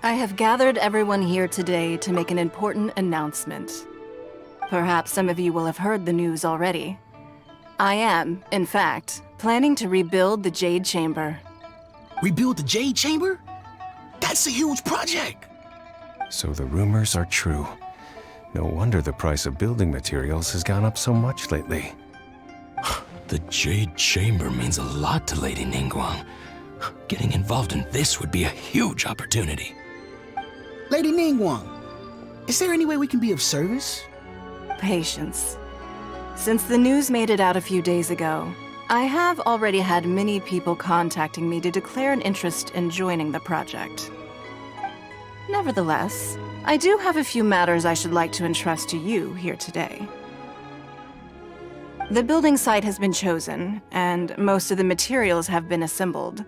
I have gathered everyone here today to make an important announcement. Perhaps some of you will have heard the news already. I am, in fact, planning to rebuild the Jade Chamber. Rebuild the Jade Chamber? That's a huge project! So the rumors are true. No wonder the price of building materials has gone up so much lately. The Jade Chamber means a lot to Lady Ningguang. Getting involved in this would be a huge opportunity. Lady Ningguang, is there any way we can be of service? Patience. Since the news made it out a few days ago, I have already had many people contacting me to declare an interest in joining the project. Nevertheless, I do have a few matters I should like to entrust to you here today. The building site has been chosen, and most of the materials have been assembled.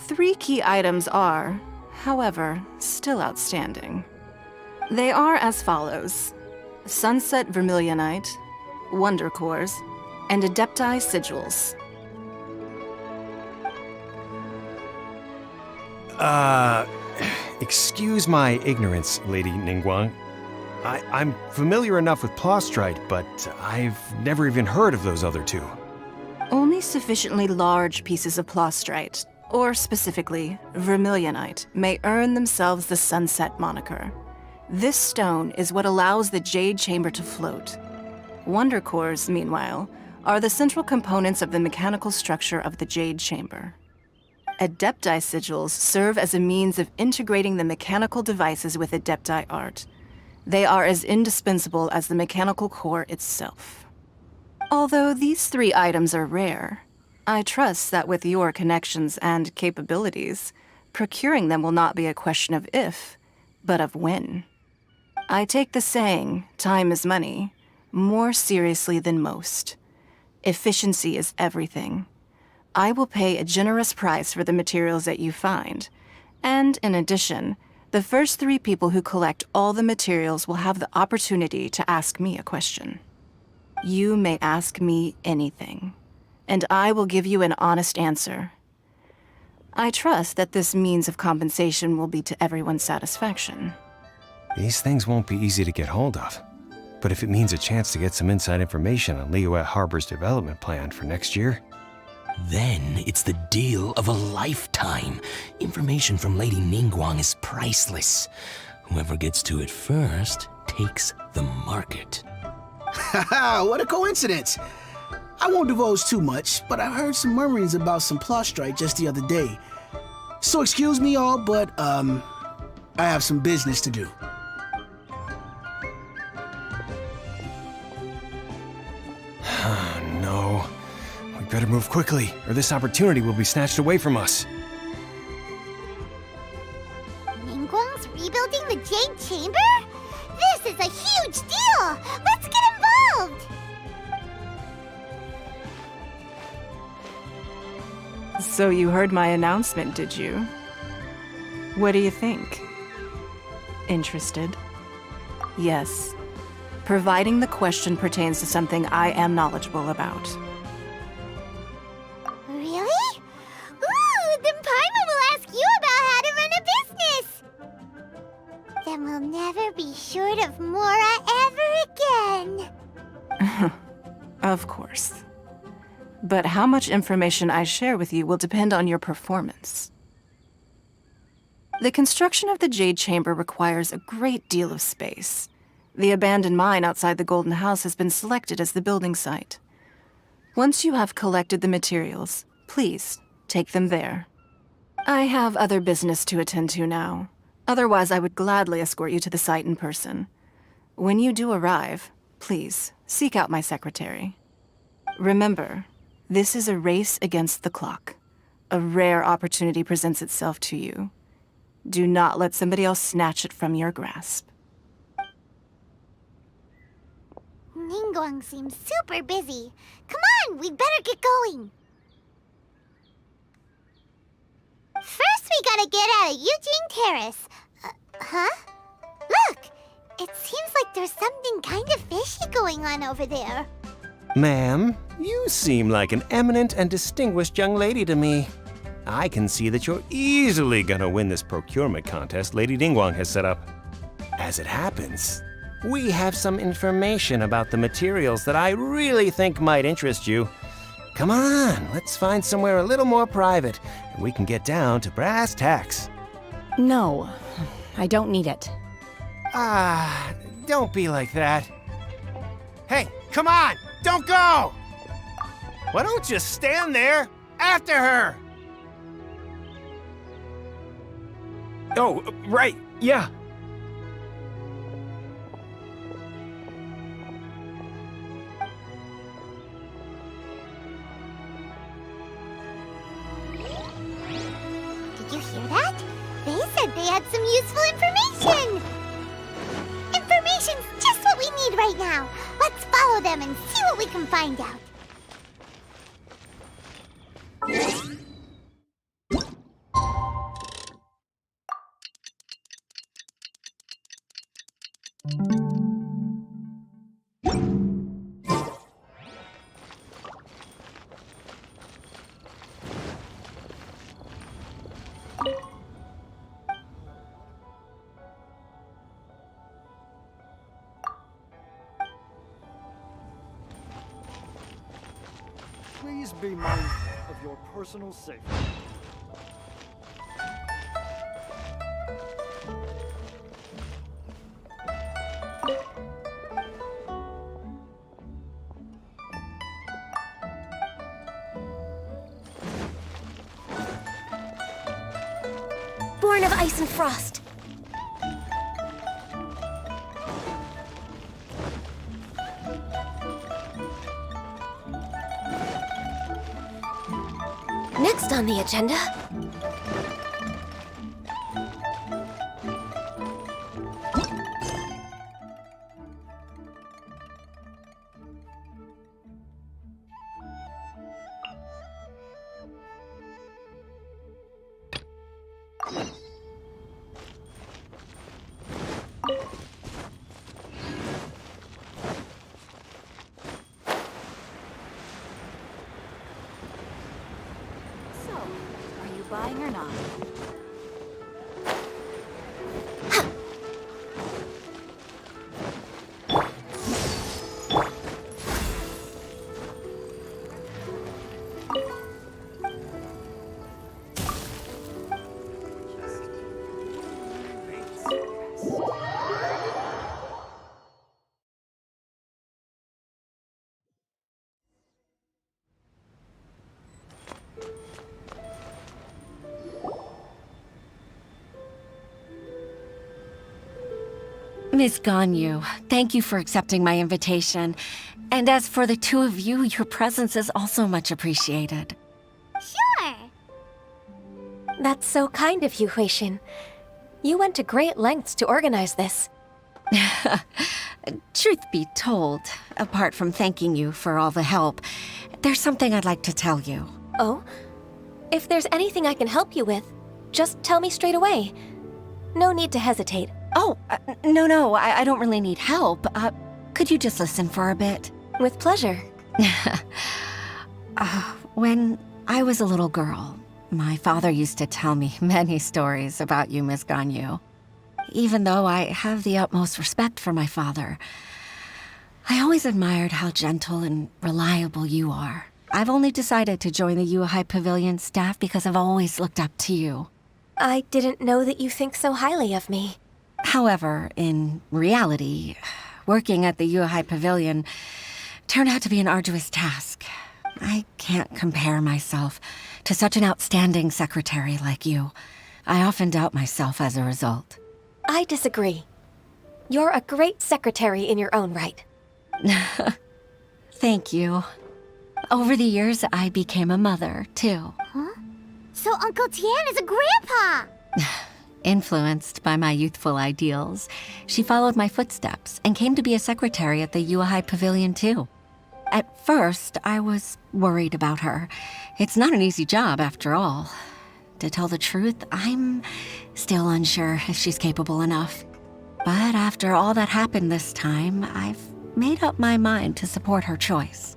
3 key items are, however, still outstanding. They are as follows: Sunset Vermilionite, Wonder Cores, and Adepti Sigils. Excuse my ignorance, Lady Ningguang. I'm familiar enough with Plostrite, but I've never even heard of those other 2. Only sufficiently large pieces of Plostrite, or specifically Vermilionite, may earn themselves the Sunset moniker. This stone is what allows the Jade Chamber to float. Wonder Cores, meanwhile, are the central components of the mechanical structure of the Jade Chamber. Adepti Sigils serve as a means of integrating the mechanical devices with Adepti art. They are as indispensable as the mechanical core itself. Although these 3 items are rare, I trust that with your connections and capabilities, procuring them will not be a question of if, but of when. I take the saying, time is money, more seriously than most. Efficiency is everything. I will pay a generous price for the materials that you find, and in addition, the first 3 people who collect all the materials will have the opportunity to ask me a question. You may ask me anything, and I will give you an honest answer. I trust that this means of compensation will be to everyone's satisfaction. These things won't be easy to get hold of. But if it means a chance to get some inside information on liyue Harbor's development plan for next year, Then it's the deal of a lifetime. Information from Lady Ningguang is priceless. Whoever gets to it first takes the market. Haha, what a coincidence! I won't divulge too much, but I heard some murmurings about some Plostrite just the other day. So excuse me all, but, I have some business to do. no. We better move quickly, or this opportunity will be snatched away from us. Ningguang's rebuilding the Jade Chamber? This is a huge deal! Let's get involved! So you heard my announcement, did you? What do you think? Interested? Yes. Providing the question pertains to something I am knowledgeable about. Really? Ooh, then Paimon will ask you about how to run a business! Then we'll never be short of Mora ever again. Of course. But how much information I share with you will depend on your performance. The construction of the Jade Chamber requires a great deal of space. The abandoned mine outside the Golden House has been selected as the building site. Once you have collected the materials, please take them there. I have other business to attend to now. Otherwise, I would gladly escort you to the site in person. When you do arrive, please seek out my secretary. Remember, this is a race against the clock. A rare opportunity presents itself to you. Do not let somebody else snatch it from your grasp. Ningguang seems super busy. Come on, we'd better get going. First, we gotta get out of Eugene Terrace. Huh? Look! It seems like there's something kind of fishy going on over there. Ma'am, you seem like an eminent and distinguished young lady to me. I can see that you're easily gonna win this procurement contest Lady Ningguang has set up. As it happens, we have some information about the materials that I really think might interest you. Come on, let's find somewhere a little more private, and we can get down to brass tacks. No, I don't need it. Ah, don't be like that. Hey, come on, don't go! Why don't you stand there after her? Oh, right, yeah. Did you hear that? They said they had some useful information! Information's just what we need right now. Let's follow them and see what we can find out. Please be mindful of your personal safety. Born of ice and frost. Next on the agenda. Are you buying or not? Miss Ganyu, thank you for accepting my invitation. And as for the two of you, your presence is also much appreciated. Sure. That's so kind of you, Huixin. You went to great lengths to organize this. Truth be told, apart from thanking you for all the help, there's something I'd like to tell you. Oh? If there's anything I can help you with, just tell me straight away. No need to hesitate. Oh, no, I don't really need help. Could you just listen for a bit? With pleasure. When I was a little girl, my father used to tell me many stories about you, Miss Ganyu. Even though I have the utmost respect for my father, I always admired how gentle and reliable you are. I've only decided to join the Yuehai Pavilion staff because I've always looked up to you. I didn't know that you think so highly of me. However, in reality, working at the Yuehai Pavilion turned out to be an arduous task. I can't compare myself to such an outstanding secretary like you. I often doubt myself as a result. I disagree. You're a great secretary in your own right. Thank you. Over the years, I became a mother, too. Huh? So Uncle Tian is a grandpa! Influenced by my youthful ideals, she followed my footsteps and came to be a secretary at the Yuehai Pavilion too. At first, I was worried about her. It's not an easy job, after all. To tell the truth, I'm still unsure if she's capable enough. But after all that happened this time, I've made up my mind to support her choice.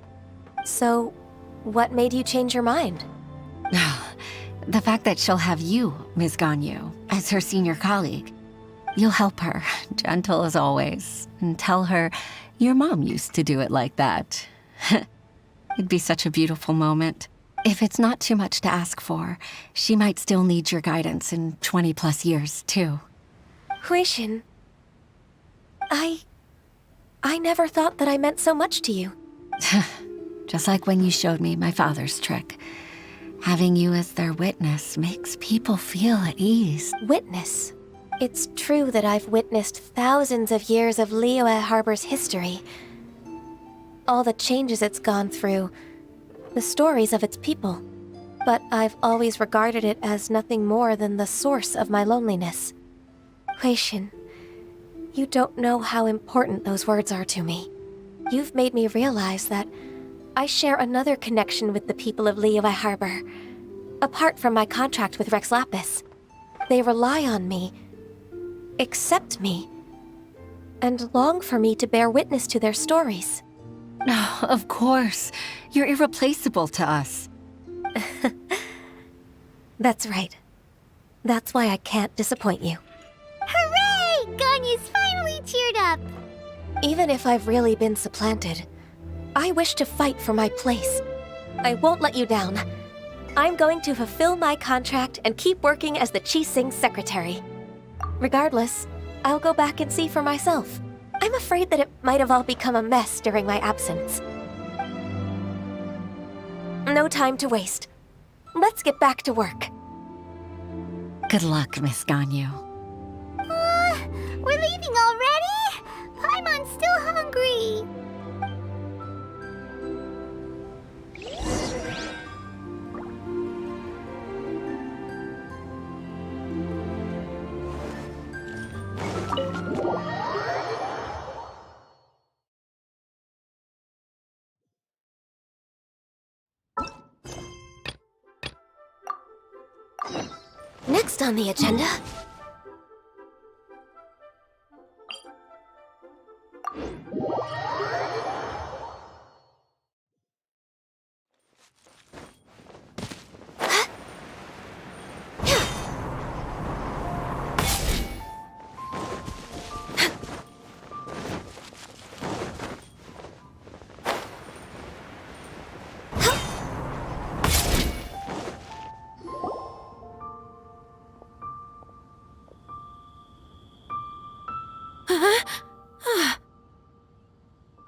So, what made you change your mind? The fact that she'll have you, Ms. Ganyu, as her senior colleague. You'll help her, gentle as always, and tell her your mom used to do it like that. It'd be such a beautiful moment. If it's not too much to ask for, she might still need your guidance in 20+ years, too. Huishin, I never thought that I meant so much to you. Just like when you showed me my father's trick. Having you as their witness makes people feel at ease. Witness. It's true that I've witnessed thousands of years of Liyue Harbor's history. All the changes it's gone through, the stories of its people. But I've always regarded it as nothing more than the source of my loneliness. Huishin, you don't know how important those words are to me. You've made me realize that I share another connection with the people of Liyue Harbor. Apart from my contract with Rex Lapis, they rely on me, accept me, and long for me to bear witness to their stories. Oh, of course. You're irreplaceable to us. That's right. That's why I can't disappoint you. Hooray! Ganyu's finally cheered up! Even if I've really been supplanted, I wish to fight for my place. I won't let you down. I'm going to fulfill my contract and keep working as the Qixing secretary. Regardless, I'll go back and see for myself. I'm afraid that it might have all become a mess during my absence. No time to waste. Let's get back to work. Good luck, Miss Ganyu. We're leaving already? Paimon's still hungry. Next on the agenda...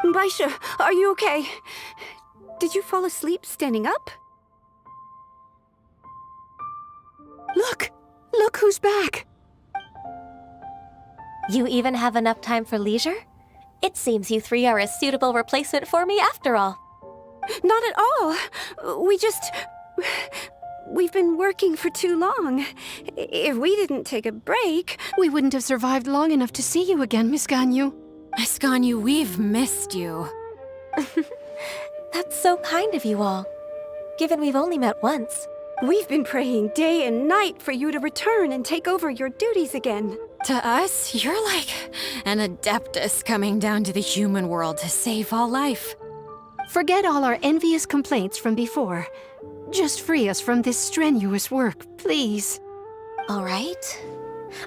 Baisha, are you okay? Did you fall asleep standing up? Look! Look who's back! You even have enough time for leisure? It seems you three are a suitable replacement for me after all. Not at all! We've been working for too long. If we didn't take a break... We wouldn't have survived long enough to see you again, Miss Ganyu. Miss Ganyu, we've missed you. That's so kind of you all, given we've only met once. We've been praying day and night for you to return and take over your duties again. To us, you're like an adeptus coming down to the human world to save all life. Forget all our envious complaints from before. Just free us from this strenuous work, please. All right,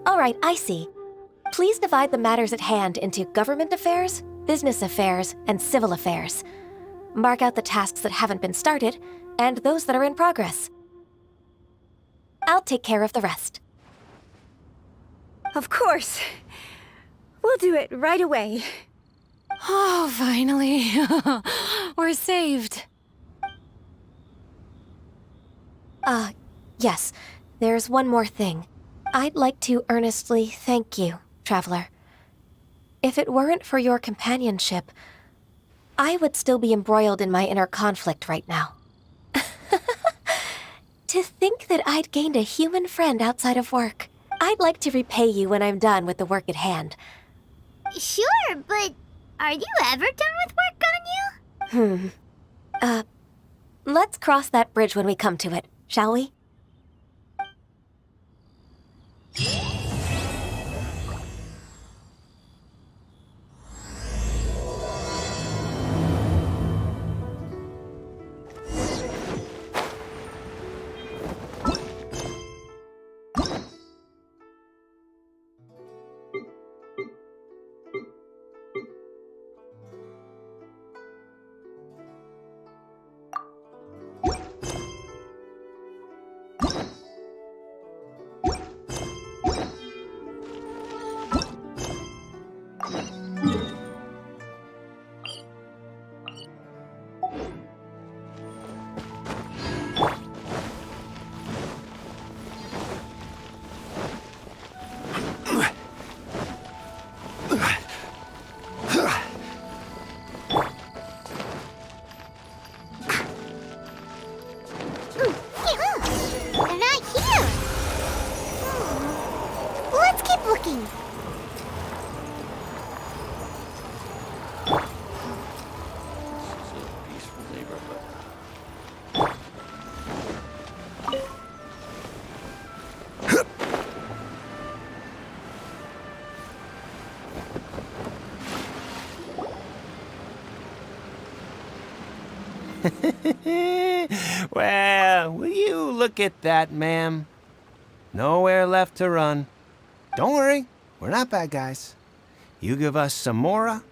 I see. Please divide the matters at hand into government affairs, business affairs, and civil affairs. Mark out the tasks that haven't been started, and those that are in progress. I'll take care of the rest. Of course. We'll do it right away. Oh, finally. We're saved. Yes. There's one more thing. I'd like to earnestly thank you, Traveler. If it weren't for your companionship, I would still be embroiled in my inner conflict right now. To think that I'd gained a human friend outside of work. I'd like to repay you when I'm done with the work at hand. Sure, but are you ever done with work, Ganyu? Let's cross that bridge when we come to it, shall we? They're not here. Let's keep looking. Well, will you look at that, ma'am? Nowhere left to run. Don't worry, we're not bad guys. You give us some mora,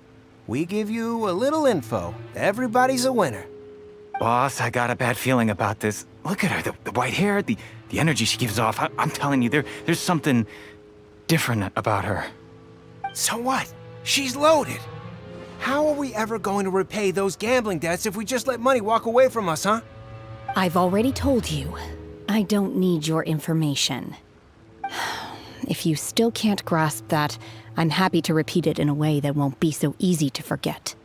we give you a little info. Everybody's a winner. Boss, I got a bad feeling about this. Look at her, the white hair, the energy she gives off. I'm telling you, there's something different about her. So what? She's loaded. How are we ever going to repay those gambling debts if we just let money walk away from us, huh? I've already told you, I don't need your information. If you still can't grasp that, I'm happy to repeat it in a way that won't be so easy to forget.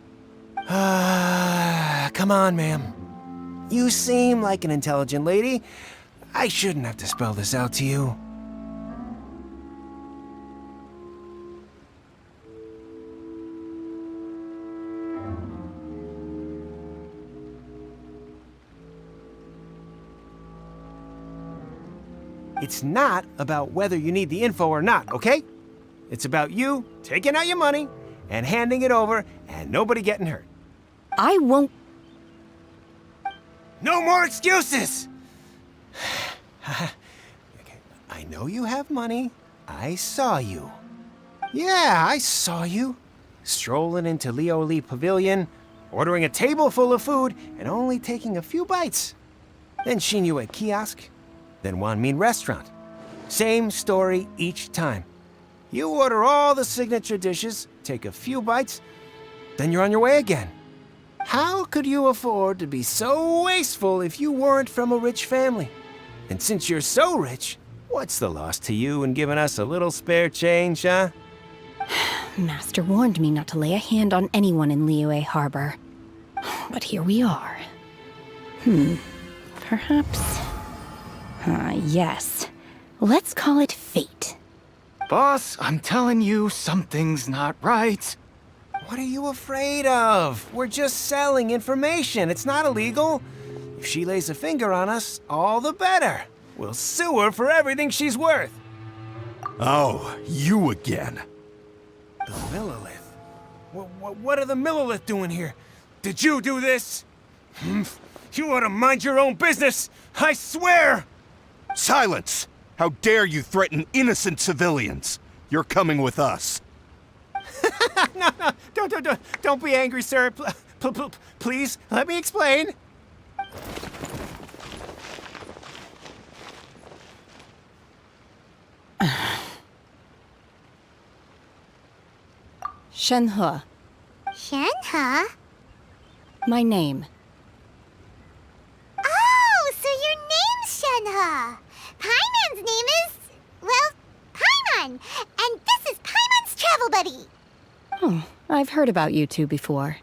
Come on, ma'am. You seem like an intelligent lady. I shouldn't have to spell this out to you. It's not about whether you need the info or not, okay? It's about you taking out your money and handing it over and nobody getting hurt. I won't. No more excuses! Okay, I know you have money. I saw you. Yeah, I saw you. Strolling into Liyue Pavilion, ordering a table full of food, and only taking a few bites. Then Xinyue kiosk, then Wanmin restaurant. Same story each time. You order all the signature dishes, take a few bites, then you're on your way again. How could you afford to be so wasteful if you weren't from a rich family? And since you're so rich, what's the loss to you in giving us a little spare change, huh? Master warned me not to lay a hand on anyone in Liyue Harbor. But here we are. Perhaps... yes. Let's call it fate. Boss, I'm telling you, something's not right. What are you afraid of? We're just selling information. It's not illegal. If she lays a finger on us, all the better. We'll sue her for everything she's worth. Oh, you again. The Millilith? What are the Millilith doing here? Did you do this? You ought to mind your own business, I swear! Silence! How dare you threaten innocent civilians? You're coming with us. No, don't be angry, sir. Please, let me explain. Shenhe, Shenhe? my name. Oh, so your name's Shenhe. Paimon's name is, well, Paimon. And this is Paimon's travel buddy. Oh, I've heard about you two before.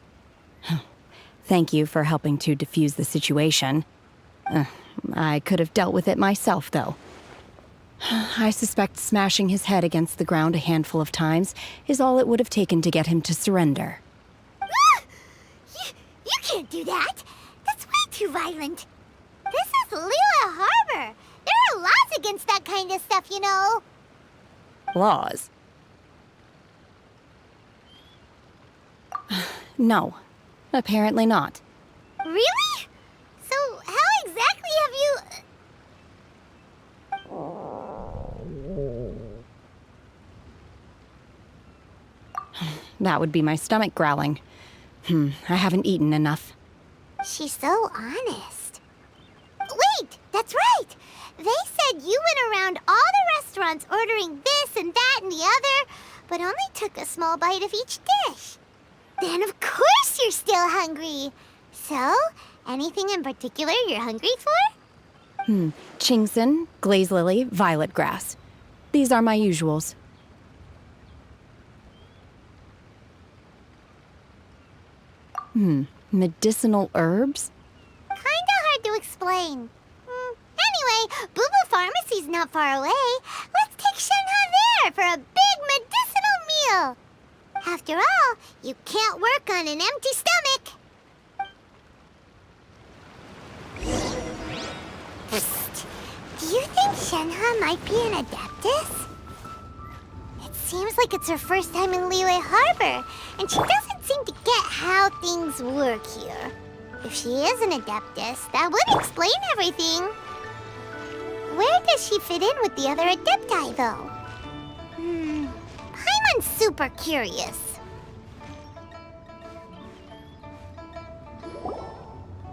Thank you for helping to defuse the situation. I could have dealt with it myself, though. I suspect smashing his head against the ground a handful of times is all it would have taken to get him to surrender. You can't do that. That's way too violent. This is Liyue Harbor. There are laws against that kind of stuff, you know. Laws? No, apparently not. Really? So how exactly have you... That would be my stomach growling. I haven't eaten enough. She's so honest. Wait, that's right. They said you went around all the restaurants ordering this and that and the other, but only took a small bite of each dish. Then of course you're still hungry. So, anything in particular you're hungry for? Chingson, glaze lily, violet grass. These are my usuals. Medicinal herbs? Kinda hard to explain. Anyway, Booba Pharmacy's not far away. Let's take Shenhe there for a big medicinal meal. After all, you can't work on an empty stomach. Psst. Do you think Shenhe might be an Adeptus? It seems like it's her first time in Liyue Harbor, and she doesn't seem to get how things work here. If she is an Adeptus, that would explain everything. Where does she fit in with the other Adepti, though? Paimon's super curious.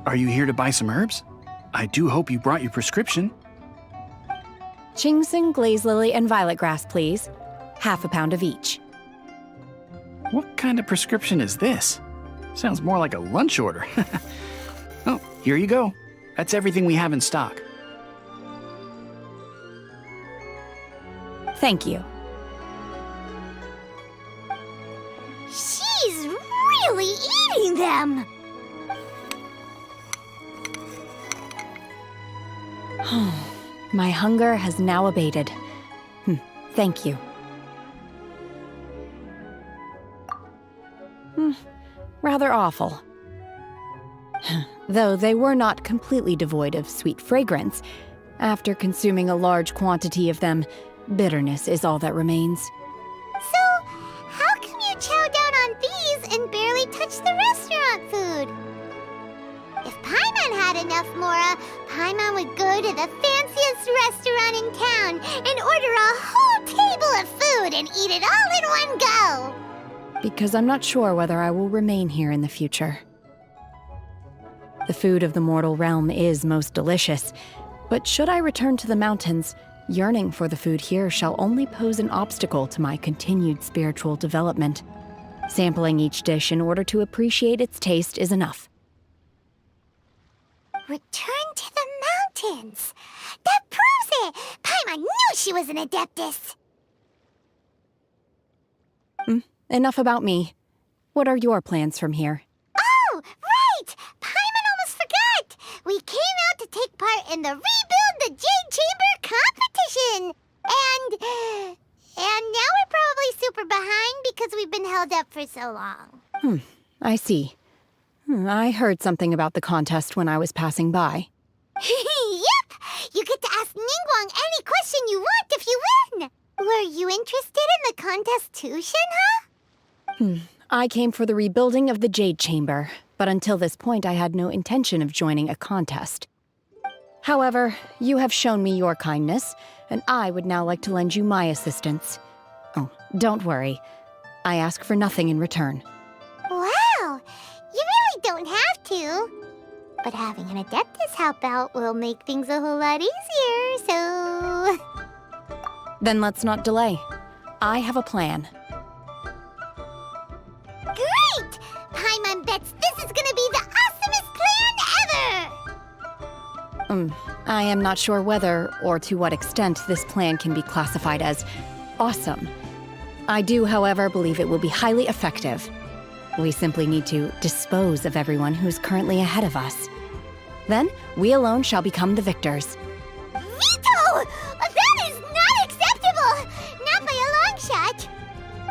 Are you here to buy some herbs? I do hope you brought your prescription. Chingson, glaze lily, and violet grass, please. Half a pound of each. What kind of prescription is this? Sounds more like a lunch order. Oh, here you go. That's everything we have in stock. Thank you. She's really eating them. My hunger has now abated. Thank you. Rather awful. Though they were not completely devoid of sweet fragrance, after consuming a large quantity of them, bitterness is all that remains. So, how come you chow down on these and barely touch the restaurant food? If Paimon had enough Mora, Paimon would go to the fanciest restaurant in town and order a whole table of food and eat it all in one go. Because I'm not sure whether I will remain here in the future. The food of the mortal realm is most delicious, but should I return to the mountains, yearning for the food here shall only pose an obstacle to my continued spiritual development. Sampling each dish in order to appreciate its taste is enough. Return to the mountains! That proves it! Paimon knew she was an Adeptus! Enough about me. What are your plans from here? Oh, right! Paimon almost forgot! We came out to take part in the Rebuild the Jade Chamber competition! And now we're probably super behind because we've been held up for so long. I see. I heard something about the contest when I was passing by. Yep! You get to ask Ningguang any question you want if you win! Were you interested in the contest too, Shenhe? I came for the rebuilding of the Jade Chamber, but until this point I had no intention of joining a contest. However, you have shown me your kindness, and I would now like to lend you my assistance. Oh, don't worry. I ask for nothing in return. Wow! You really don't have to. But having an Adeptus help out will make things a whole lot easier, so... Then let's not delay. I have a plan. Great! Paimon bets this is gonna be the awesomest plan ever! I am not sure whether or to what extent this plan can be classified as awesome. I do, however, believe it will be highly effective. We simply need to dispose of everyone who's currently ahead of us. Then, we alone shall become the victors. Veto! That is not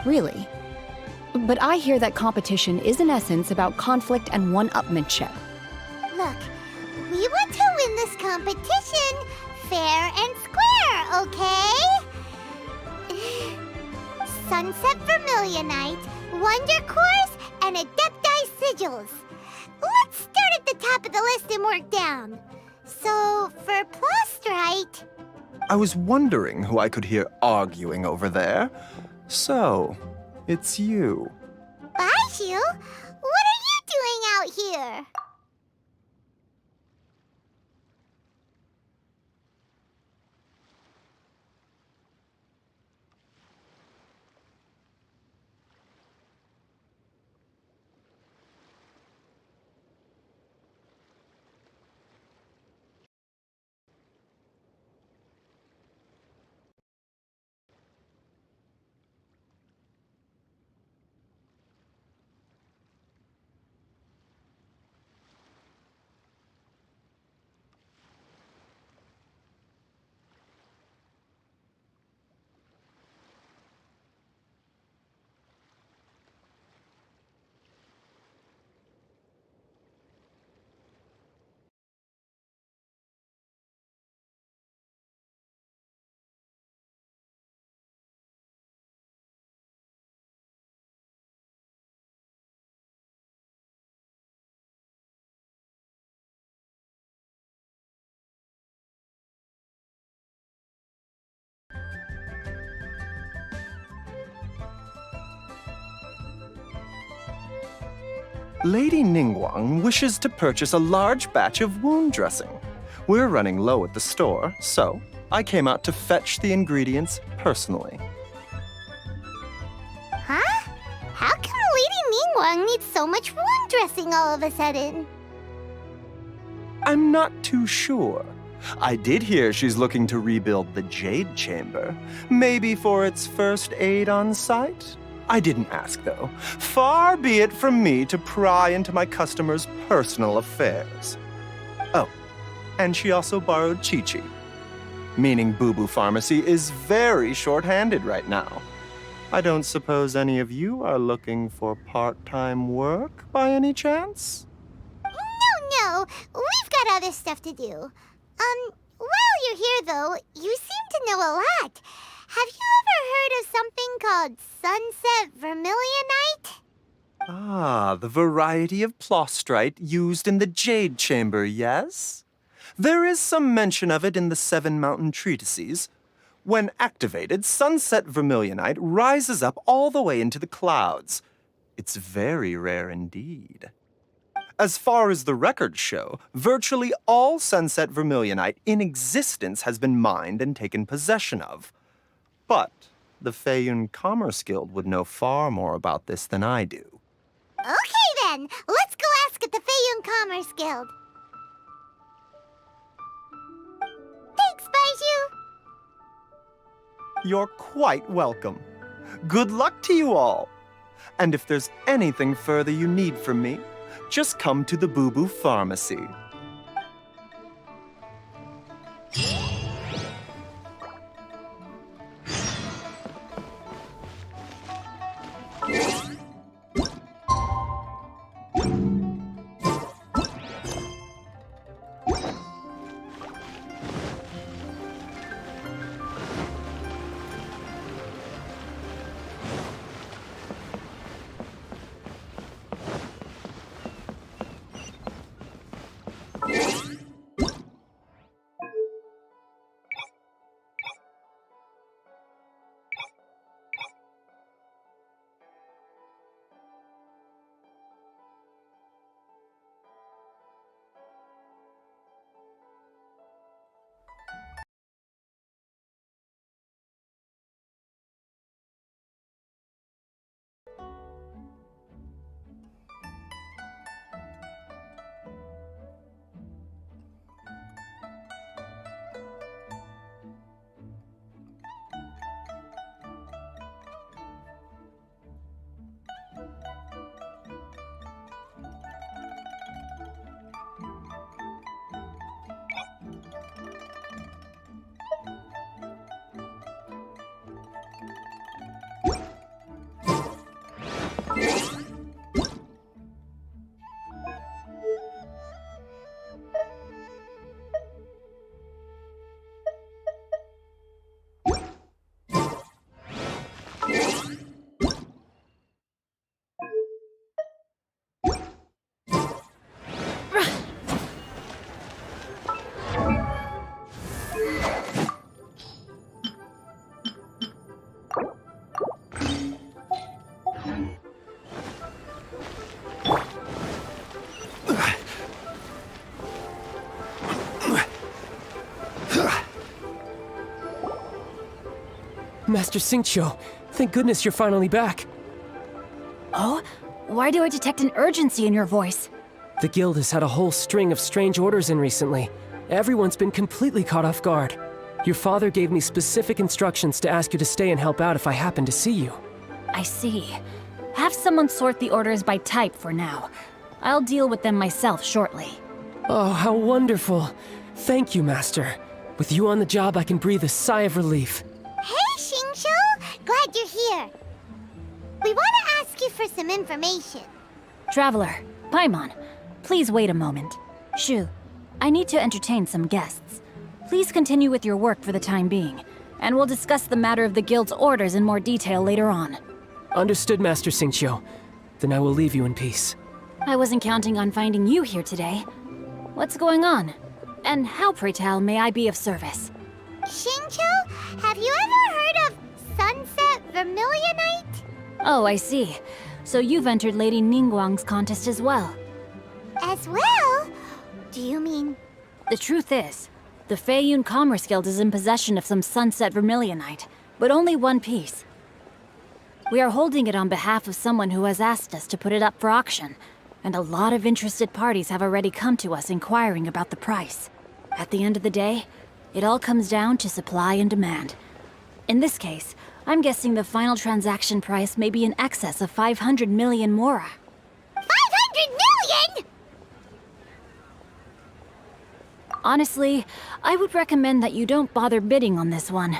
Really? But I hear that competition is in essence about conflict and one-upmanship. Look, we want to win this competition fair and square, okay? Sunset Vermilionite, Wonder Cores, and Adepti Sigils. Let's start at the top of the list and work down. So, for Plustrite... I was wondering who I could hear arguing over there. So, it's you. Baiju? What are you doing out here? Lady Ningguang wishes to purchase a large batch of wound dressing. We're running low at the store, so I came out to fetch the ingredients personally. Huh? How come Lady Ningguang needs so much wound dressing all of a sudden? I'm not too sure. I did hear she's looking to rebuild the Jade Chamber. Maybe for its first aid on site? I didn't ask, though. Far be it from me to pry into my customers' personal affairs. Oh, and she also borrowed Chi-Chi. Meaning Boo Boo Pharmacy is very short-handed right now. I don't suppose any of you are looking for part-time work by any chance? No, we've got other stuff to do. While you're here, though, you seem to know a lot. Have you ever heard of something called Sunset Vermilionite? Ah, the variety of Plustrite used in the Jade Chamber, yes? There is some mention of it in the Seven Mountain Treatises. When activated, Sunset Vermilionite rises up all the way into the clouds. It's very rare indeed. As far as the records show, virtually all Sunset Vermilionite in existence has been mined and taken possession of. But the Feiyun Commerce Guild would know far more about this than I do. Okay then, let's go ask at the Feiyun Commerce Guild. Thanks, Baiju. You're quite welcome. Good luck to you all. And if there's anything further you need from me, just come to the Boo Boo Pharmacy. Master Xingqiu, thank goodness you're finally back. Oh? Why do I detect an urgency in your voice? The guild has had a whole string of strange orders in recently. Everyone's been completely caught off guard. Your father gave me specific instructions to ask you to stay and help out if I happen to see you. I see. Have someone sort the orders by type for now. I'll deal with them myself shortly. Oh, how wonderful. Thank you, Master. With you on the job, I can breathe a sigh of relief. Hey, Xingqiu! Glad you're here. We want to ask you for some information. Traveler, Paimon, please wait a moment. Shu, I need to entertain some guests. Please continue with your work for the time being, and we'll discuss the matter of the guild's orders in more detail later on. Understood, Master Xingqiu. Then I will leave you in peace. I wasn't counting on finding you here today. What's going on? And how, pray tell, may I be of service? Xingqiu, have you ever heard of Sunset Vermilionite? Oh, I see. So you've entered Lady Ningguang's contest as well. As well? Do you mean... The truth is, the Feiyun Commerce Guild is in possession of some Sunset Vermilionite, but only one piece. We are holding it on behalf of someone who has asked us to put it up for auction, and a lot of interested parties have already come to us inquiring about the price. At the end of the day, it all comes down to supply and demand. In this case, I'm guessing the final transaction price may be in excess of 500 million mora. 500 million?! Honestly, I would recommend that you don't bother bidding on this one.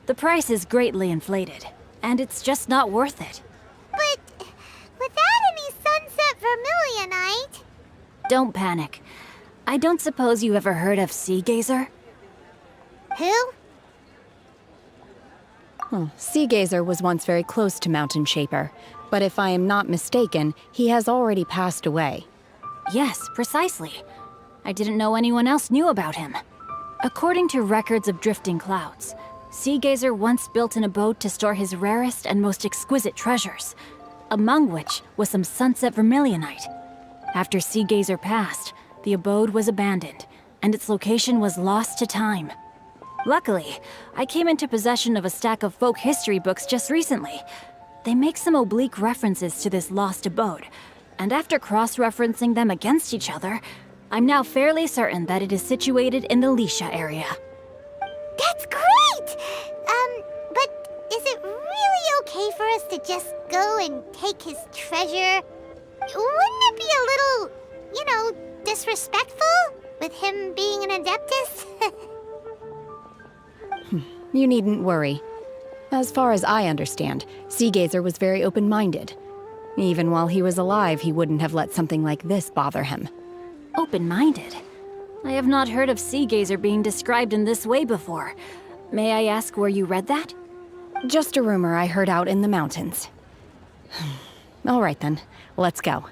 The price is greatly inflated, and it's just not worth it. But without any Sunset Vermilionite... Don't panic. I don't suppose you ever heard of Sea Gazer? Who? Sea Gazer was once very close to Mountain Shaper, but if I am not mistaken, he has already passed away. Yes, precisely. I didn't know anyone else knew about him. According to records of drifting clouds, Sea Gazer once built an abode to store his rarest and most exquisite treasures, among which was some Sunset Vermilionite. After Sea Gazer passed, the abode was abandoned, and its location was lost to time. Luckily, I came into possession of a stack of folk history books just recently. They make some oblique references to this lost abode, and after cross-referencing them against each other, I'm now fairly certain that it is situated in the liyue area. That's great! But is it really okay for us to just go and take his treasure? Wouldn't it be a little, disrespectful? With him being an Adeptus? You needn't worry. As far as I understand, Sea Gazer was very open-minded. Even while he was alive, he wouldn't have let something like this bother him. Open-minded? I have not heard of Sea Gazer being described in this way before. May I ask where you read that? Just a rumor I heard out in the mountains. All right then, let's go.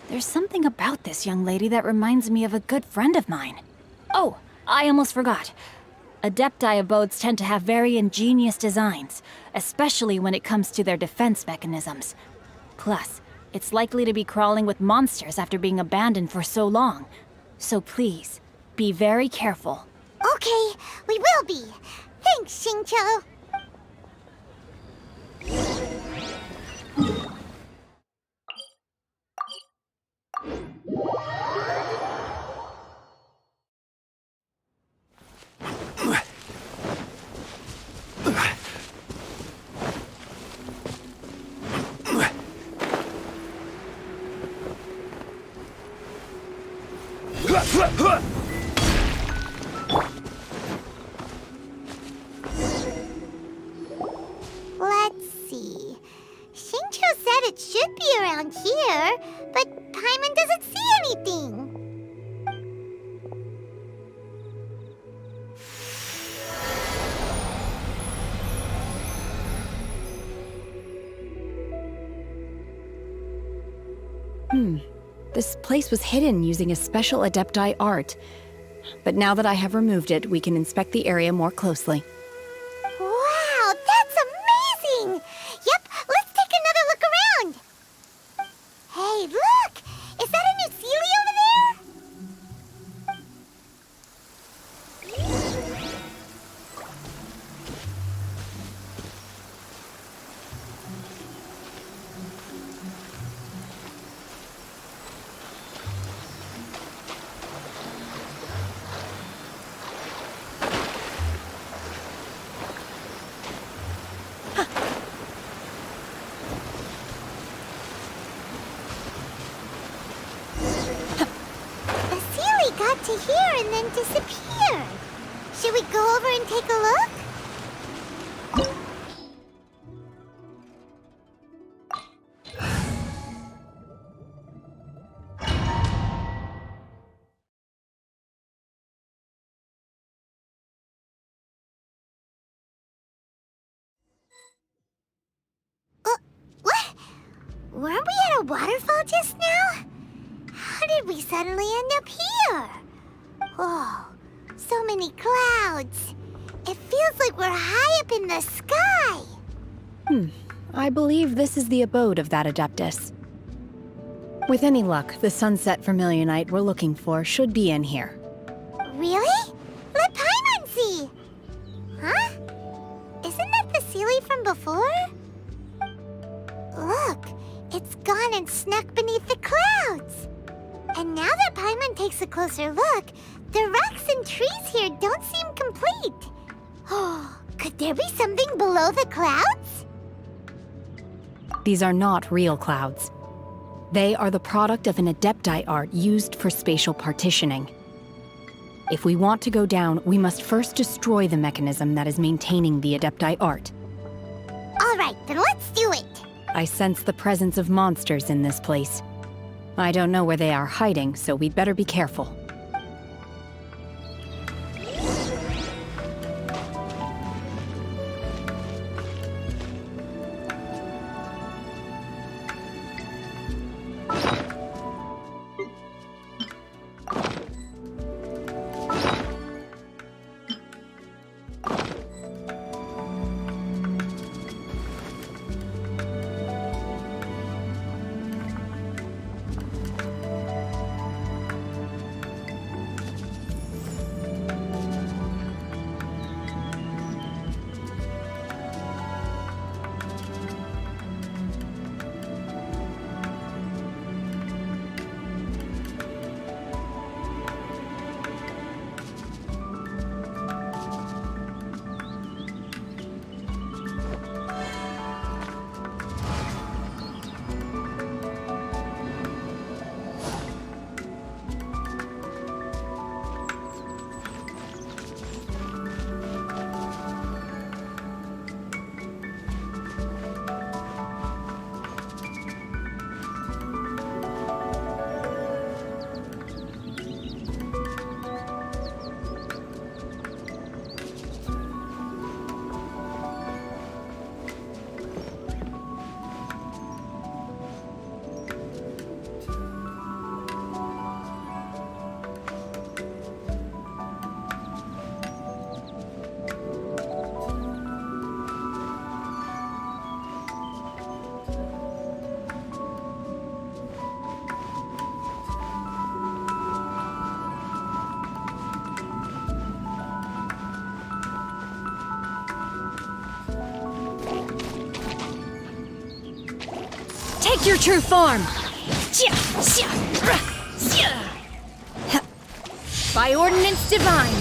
There's something about this young lady that reminds me of a good friend of mine. Oh, I almost forgot. Adepti abodes tend to have very ingenious designs, especially when it comes to their defense mechanisms. Plus, it's likely to be crawling with monsters after being abandoned for so long. So please, be very careful. Okay, we will be. Thanks, Xingqiu. Let's see. Xingqiu said it should be around here, but Paimon doesn't see anything. This place was hidden using a special Adepti art. But now that I have removed it, we can inspect the area more closely. Wow, that's amazing! Yep, let's take another look around. Hey, look! Is that a new Sealy over there? and then disappeared. Should we go over and take a look? What? Weren't we at a waterfall just now? How did we suddenly end up here? Whoa, so many clouds. It feels like we're high up in the sky. I believe this is the abode of that Adeptus. With any luck, the sunset vermilionite we're looking for should be in here. Really? Let Paimon see! Huh? Isn't that the Sealy from before? Look, it's gone and snuck beneath the clouds. And now that Paimon takes a closer look, the rocks and trees here don't seem complete. Oh, could there be something below the clouds? These are not real clouds. They are the product of an Adepti art used for spatial partitioning. If we want to go down, we must first destroy the mechanism that is maintaining the Adepti art. All right, then let's do it. I sense the presence of monsters in this place. I don't know where they are hiding, so we'd better be careful. Take your true form! By ordinance divine!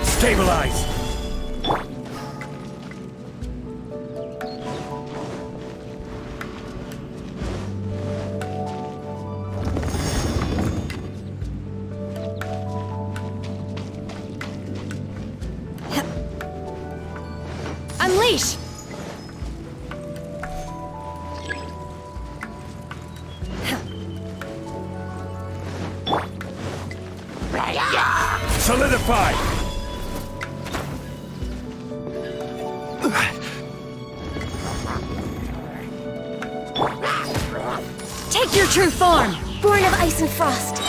Stabilize! Unleash! Solidify! Take your true form! Born of ice and frost.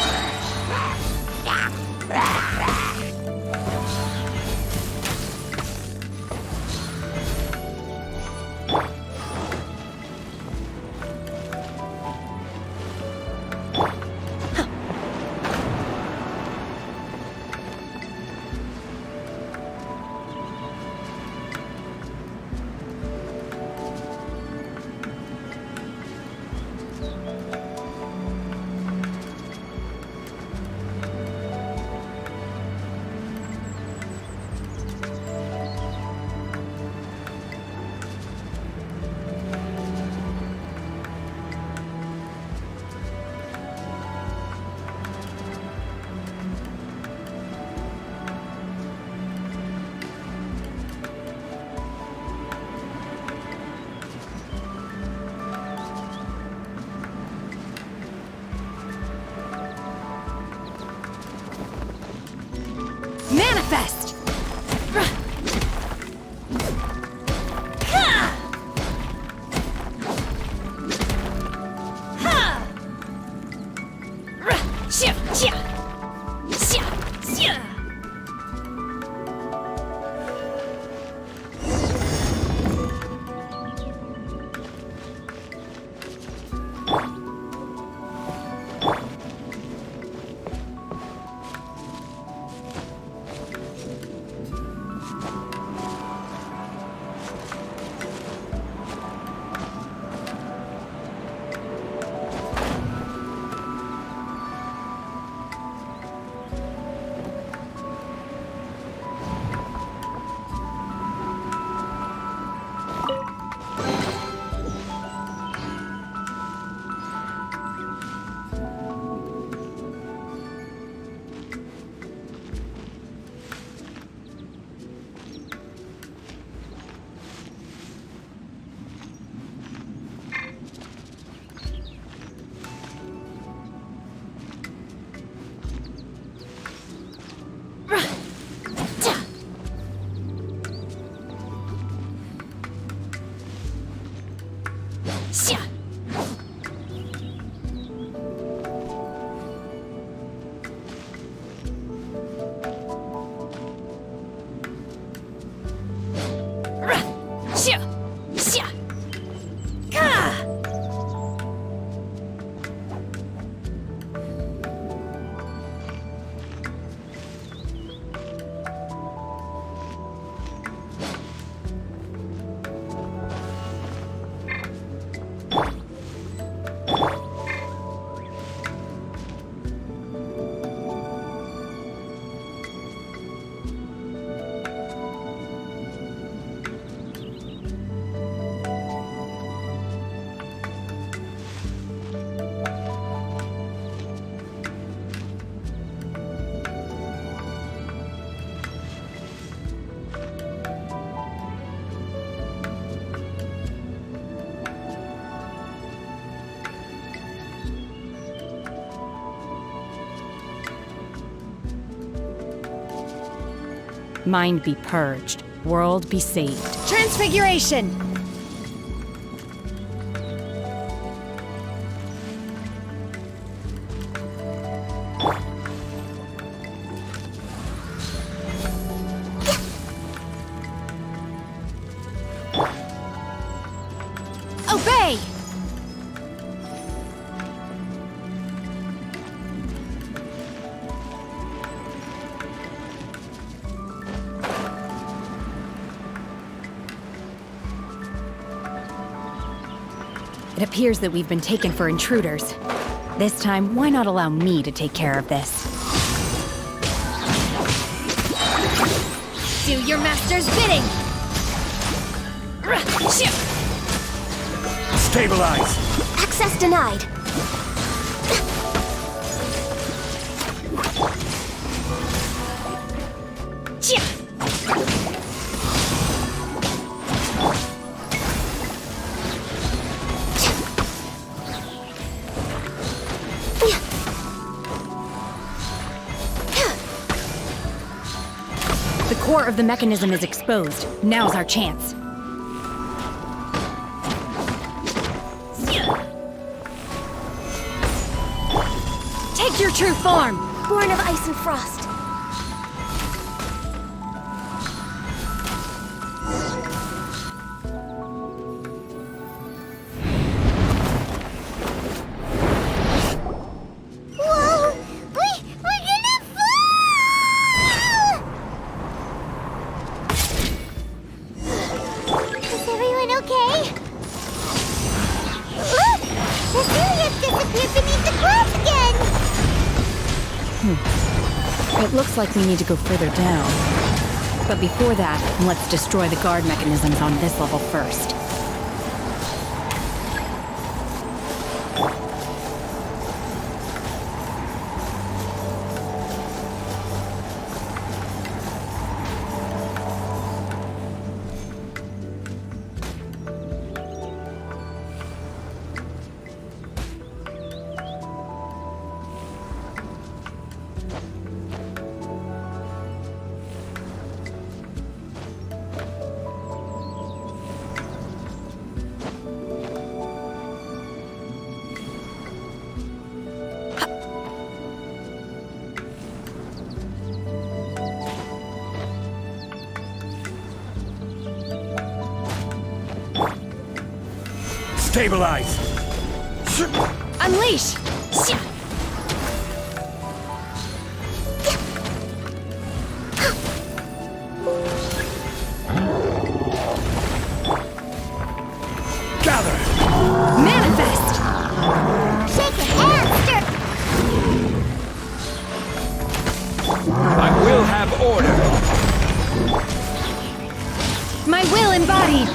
Mind be purged, world be saved. Transfiguration! Obey! It appears that we've been taken for intruders. This time, why not allow me to take care of this? Do your master's bidding! Stabilize! Access denied. The core of the mechanism is exposed. Now's our chance. Take your true form! Born of ice and frost. Whoa! We're gonna fall! Is everyone okay? Look! Cecilia's disappeared beneath the grass again! It looks like we need to go further down. But before that, let's destroy the guard mechanisms on this level first. Stabilize! Unleash! Gather! Manifest! Shake your hands, stir. I will have order! My will embodied!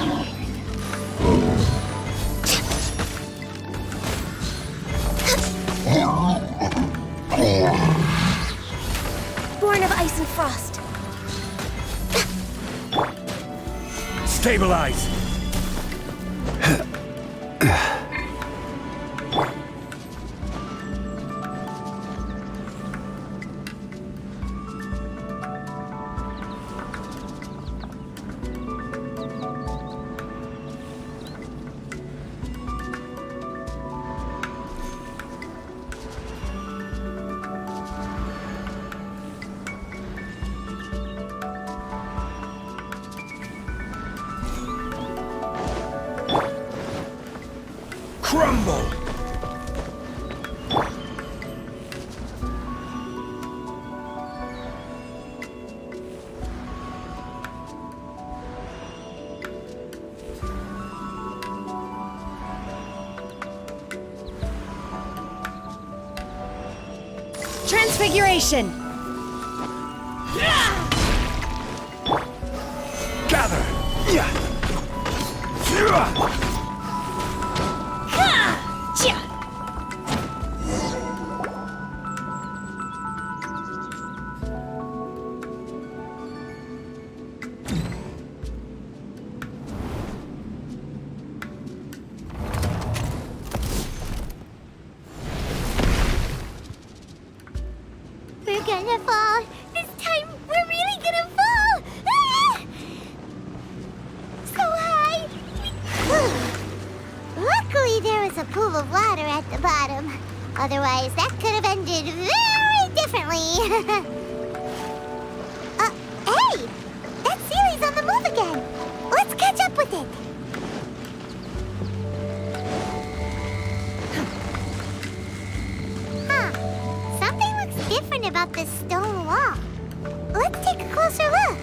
Born of ice and frost. Stabilize! Crumble! Transfiguration! Gather! We're gonna fall. This time, we're really gonna fall. Ah! So high. Luckily, there was a pool of water at the bottom. Otherwise, that could have ended very differently. Hey! That Sealy's on the move again. Let's catch up with it. Something looks different about this stone wall. Let's take a closer look.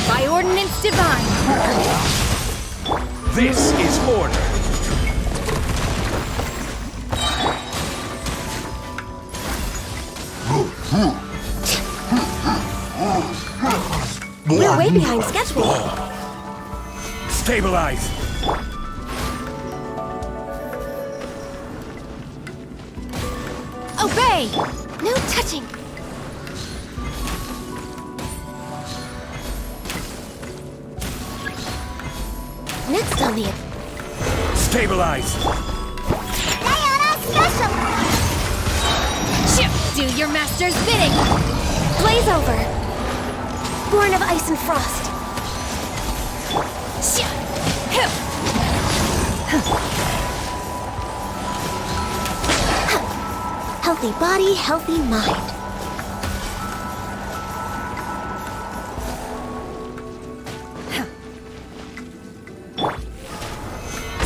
By ordinance divine! This is order! We're way behind schedule. Stabilize! Obey! No touching. Next on the... Stabilize! Diana Special! Do your master's bidding! Blaze over. Born of ice and frost. Healthy body, healthy mind.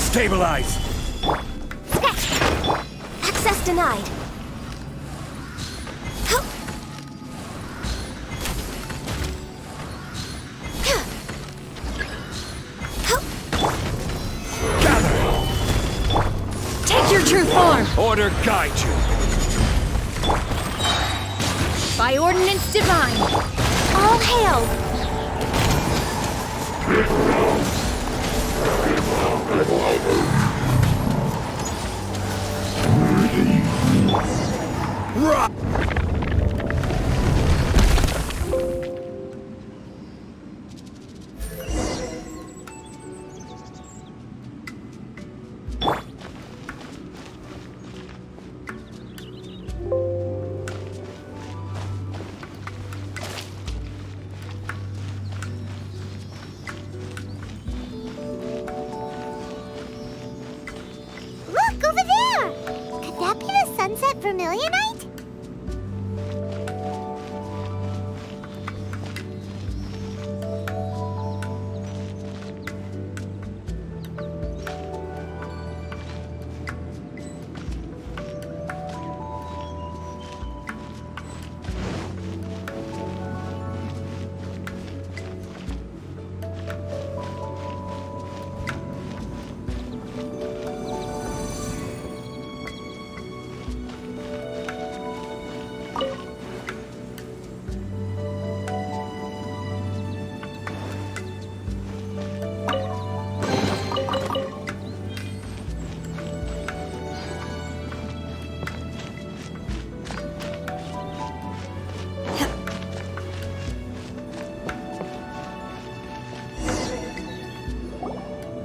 Stabilize! Access denied. Take your true form! Order guide you! By ordinance divine! All hail! Look, over there! Could that be the sunset vermilionite?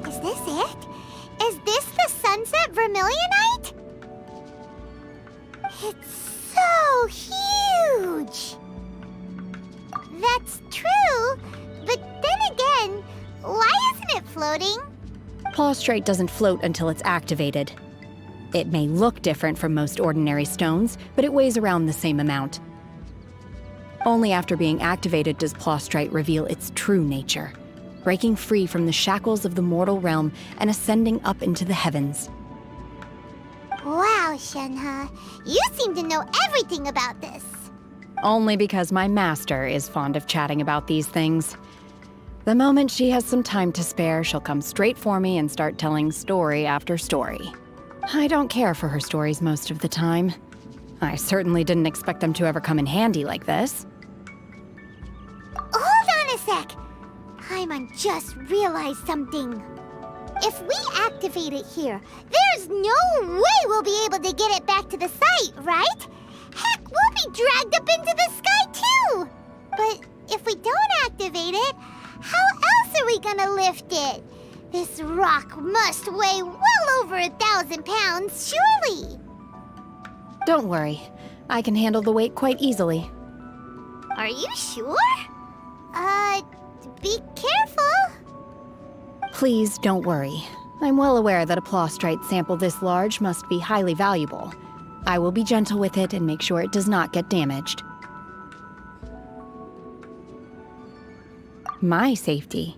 Is this it? Is this the sunset vermilionite? It's so huge! That's true, but then again, why isn't it floating? Plaustrite doesn't float until it's activated. It may look different from most ordinary stones, but it weighs around the same amount. Only after being activated does Plaustrite reveal its true nature, breaking free from the shackles of the mortal realm and ascending up into the heavens. Wow, Shenhe, you seem to know everything about this. Only because my master is fond of chatting about these things. The moment she has some time to spare, she'll come straight for me and start telling story after story. I don't care for her stories most of the time. I certainly didn't expect them to ever come in handy like this. Hold on a sec. Paimon just realized something. If we activate it here, there's no way we'll be able to get it back to the site, right? Heck, we'll be dragged up into the sky too! But if we don't activate it, how else are we gonna lift it? This rock must weigh well over 1,000 pounds, surely! Don't worry. I can handle the weight quite easily. Are you sure? Be careful! Please don't worry. I'm well aware that a Plaustrite sample this large must be highly valuable. I will be gentle with it and make sure it does not get damaged. My safety.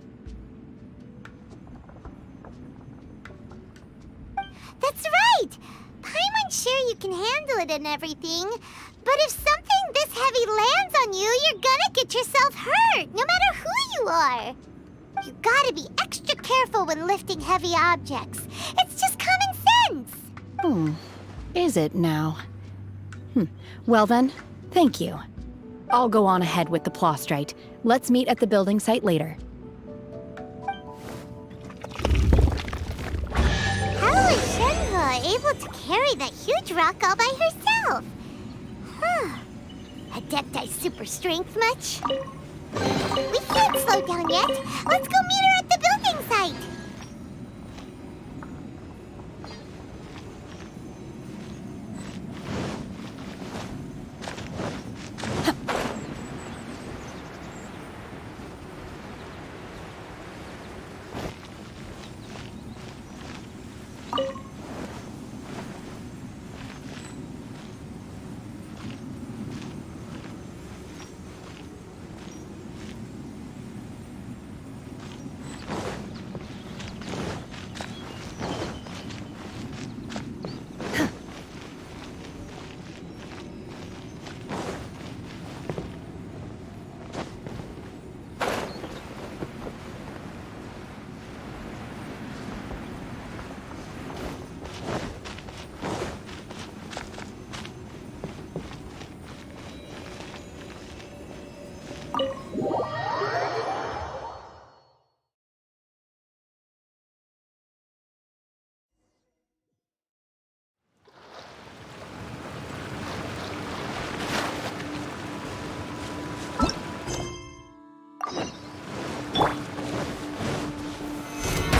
That's right! Paimon's sure you can handle it and everything, but if something this heavy lands on you, you're gonna get yourself hurt, no matter who you are. You gotta be extra careful when lifting heavy objects. It's just common sense. Is it now? Well then, thank you. I'll go on ahead with the Plaustrite. Let's meet at the building site later. How was Shenhe able to carry that huge rock all by herself? Huh. Adepti super strength much? We can't slow down yet. Let's go meet her at the building site.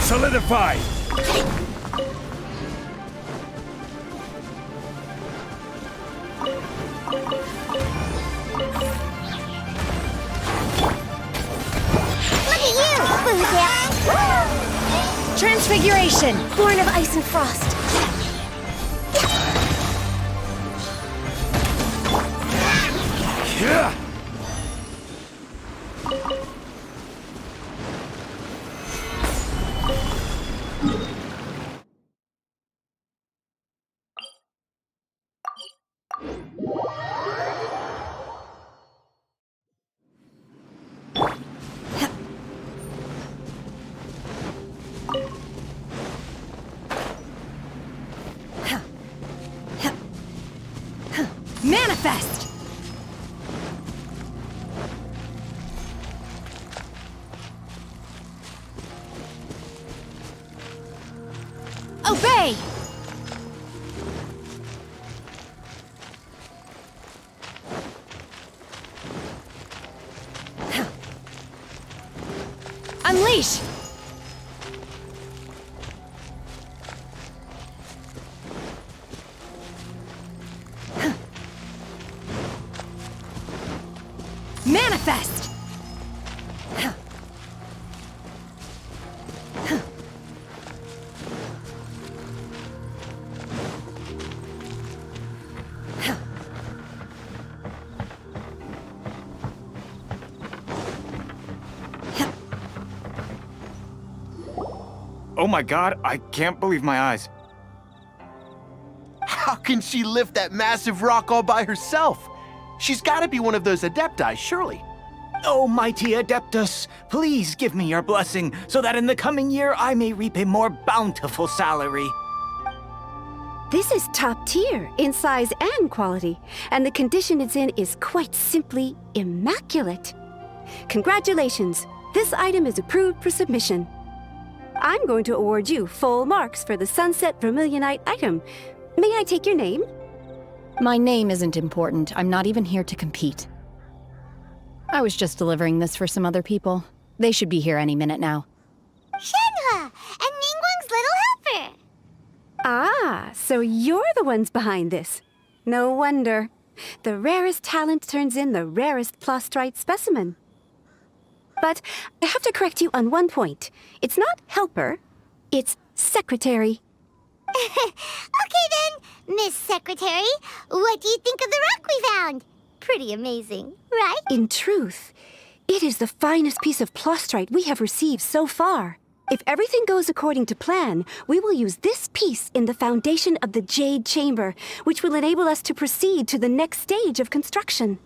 Solidify! Look at you, Boo! Transfiguration, born of ice and frost. Yeah. Manifest! Obey! Unleash! Manifest! Oh my god, I can't believe my eyes. How can she lift that massive rock all by herself? She's gotta be one of those Adepti, surely. Oh, mighty Adeptus, please give me your blessing so that in the coming year I may reap a more bountiful salary. This is top tier in size and quality, and the condition it's in is quite simply immaculate. Congratulations, this item is approved for submission. I'm going to award you full marks for the Sunset Vermilionite item. May I take your name? My name isn't important. I'm not even here to compete. I was just delivering this for some other people. They should be here any minute now. Shenhe, and Ningguang's little helper. Ah, so you're the ones behind this. No wonder. The rarest talent turns in the rarest plostrite specimen. But I have to correct you on one point. It's not helper, it's secretary. Okay then, Miss Secretary, what do you think of the rock we found? Pretty amazing, right? In truth, it is the finest piece of plostrite we have received so far. If everything goes according to plan, we will use this piece in the foundation of the Jade Chamber, which will enable us to proceed to the next stage of construction.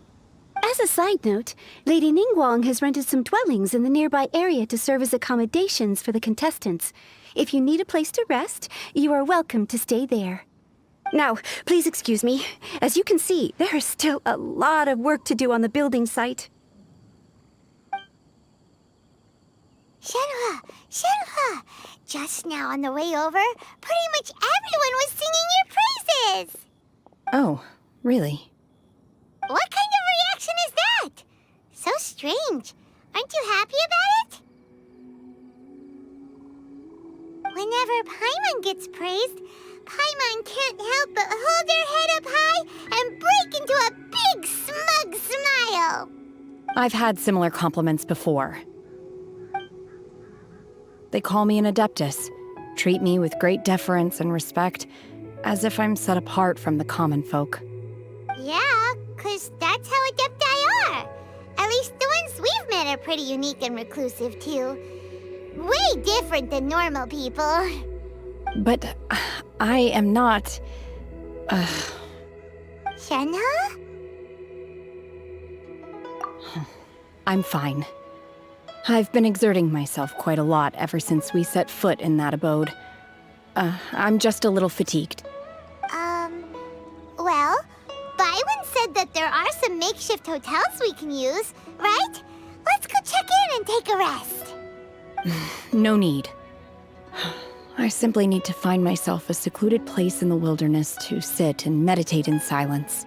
As a side note, Lady Ningguang has rented some dwellings in the nearby area to serve as accommodations for the contestants. If you need a place to rest, you are welcome to stay there. Now, please excuse me. As you can see, there is still a lot of work to do on the building site. Shenhe, just now on the way over, pretty much everyone was singing your praises. Oh, really? What kind of reaction is that? So strange. Aren't you happy about it? Whenever Paimon gets praised, Paimon can't help but hold their head up high and break into a big smug smile. I've had similar compliments before. They call me an Adeptus, treat me with great deference and respect, as if I'm set apart from the common folk. Yeah, 'cause that's how Adepti are. At least the ones we've met are pretty unique and reclusive, too. Way different than normal people. But I am not... Shenhe? I'm fine. I've been exerting myself quite a lot ever since we set foot in that abode. I'm just a little fatigued. Well, Byron said that there are some makeshift hotels we can use, right? Let's go check in and take a rest. No need. I simply need to find myself a secluded place in the wilderness to sit and meditate in silence.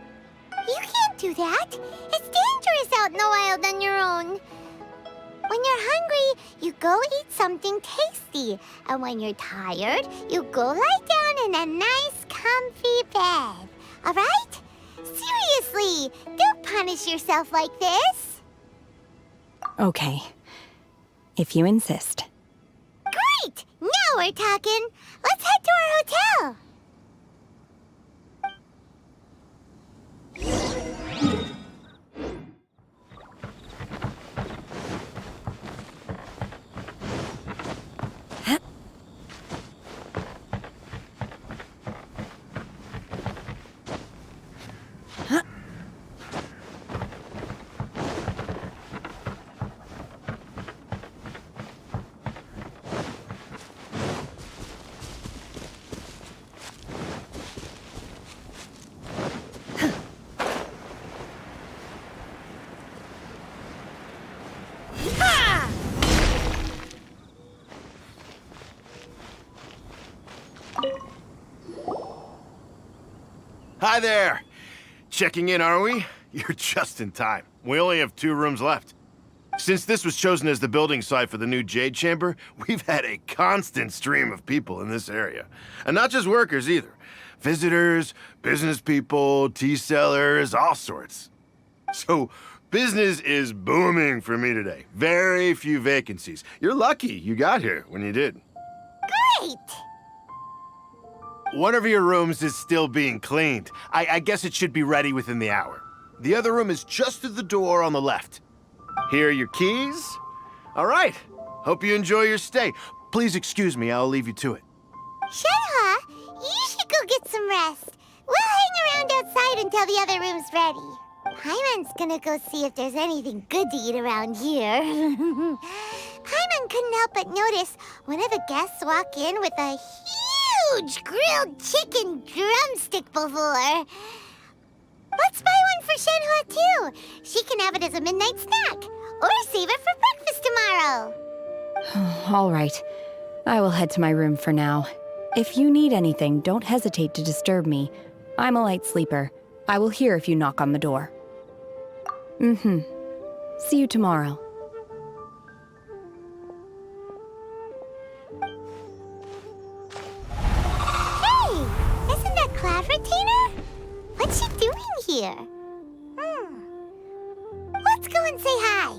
You can't do that. It's dangerous out in the wild on your own. When you're hungry, you go eat something tasty. And when you're tired, you go lie down in a nice, comfy bed. All right? Seriously, don't punish yourself like this. Okay. If you insist. Great! Now we're talking. Let's head to our hotel. Hi there! Checking in, are we? You're just in time. We only have 2 rooms left. Since this was chosen as the building site for the new Jade Chamber, we've had a constant stream of people in this area. And not just workers either. Visitors, business people, tea sellers, all sorts. So, business is booming for me today. Very few vacancies. You're lucky you got here when you did. Great! One of your rooms is still being cleaned. I guess it should be ready within the hour. The other room is just through the door on the left. Here are your keys. All right. Hope you enjoy your stay. Please excuse me, I'll leave you to it. Shenhua, you should go get some rest. We'll hang around outside until the other room's ready. Paimon's gonna go see if there's anything good to eat around here. Paimon couldn't help but notice one of the guests walk in with a huge grilled chicken drumstick before. Let's buy one for Shenhua too. She can have it as a midnight snack, or save it for breakfast tomorrow. All right. I will head to my room for now. If you need anything, don't hesitate to disturb me. I'm a light sleeper. I will hear if you knock on the door. See you tomorrow. Hey! Isn't that Cloud Retainer? What's she doing here? Let's go and say hi.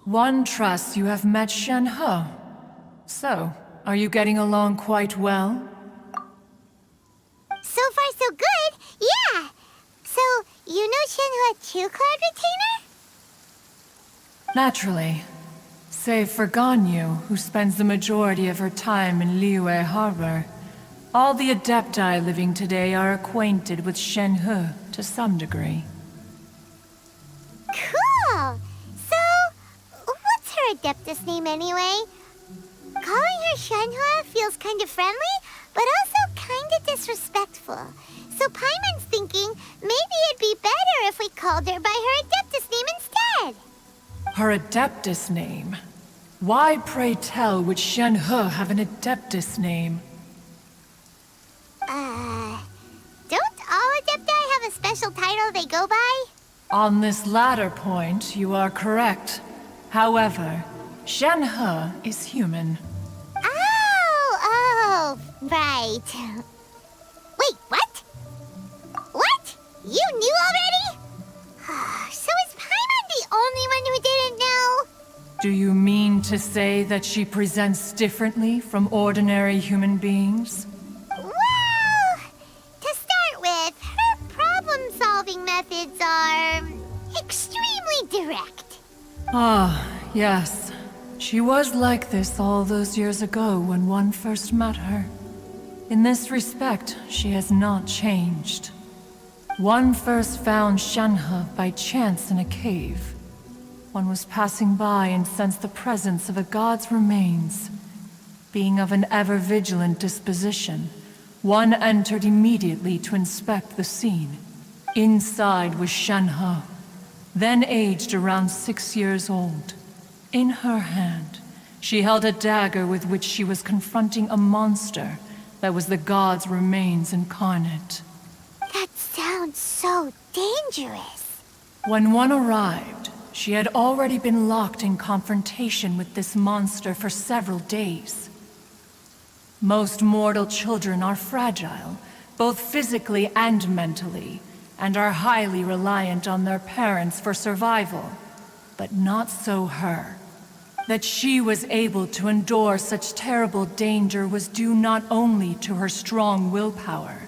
One trusts you have met Shenhe. So, are you getting along quite well? So far, so good. Yeah. So, you know Shenhua too, Cloud Retainer? Naturally. Save for Ganyu, who spends the majority of her time in Liyue Harbor. All the Adepti living today are acquainted with Shenhe to some degree. Cool. So, what's her Adeptus name anyway? Calling her Shenhua feels kind of friendly, but also kind of disrespectful. So Paimon's thinking maybe it'd be better if we called her by her Adeptus name instead. Her Adeptus name? Why, pray tell, would Shenhe have an Adeptus name? Don't all Adepti have a special title they go by? On this latter point, you are correct. However, Shenhe is human. Oh, right. Wait, what? What? You knew already? So is Paimon the only one who didn't Do you mean to say that she presents differently from ordinary human beings? Well, to start with, her problem-solving methods are extremely direct. Ah, yes. She was like this all those years ago when one first met her. In this respect, she has not changed. One first found Shenhe by chance in a cave. One was passing by and sensed the presence of a god's remains. Being of an ever-vigilant disposition, one entered immediately to inspect the scene. Inside was Shenhe, then aged around 6 years old. In her hand, she held a dagger with which she was confronting a monster that was the god's remains incarnate. That sounds so dangerous. When one arrived, she had already been locked in confrontation with this monster for several days. Most mortal children are fragile, both physically and mentally, and are highly reliant on their parents for survival. But not so her. That she was able to endure such terrible danger was due not only to her strong willpower,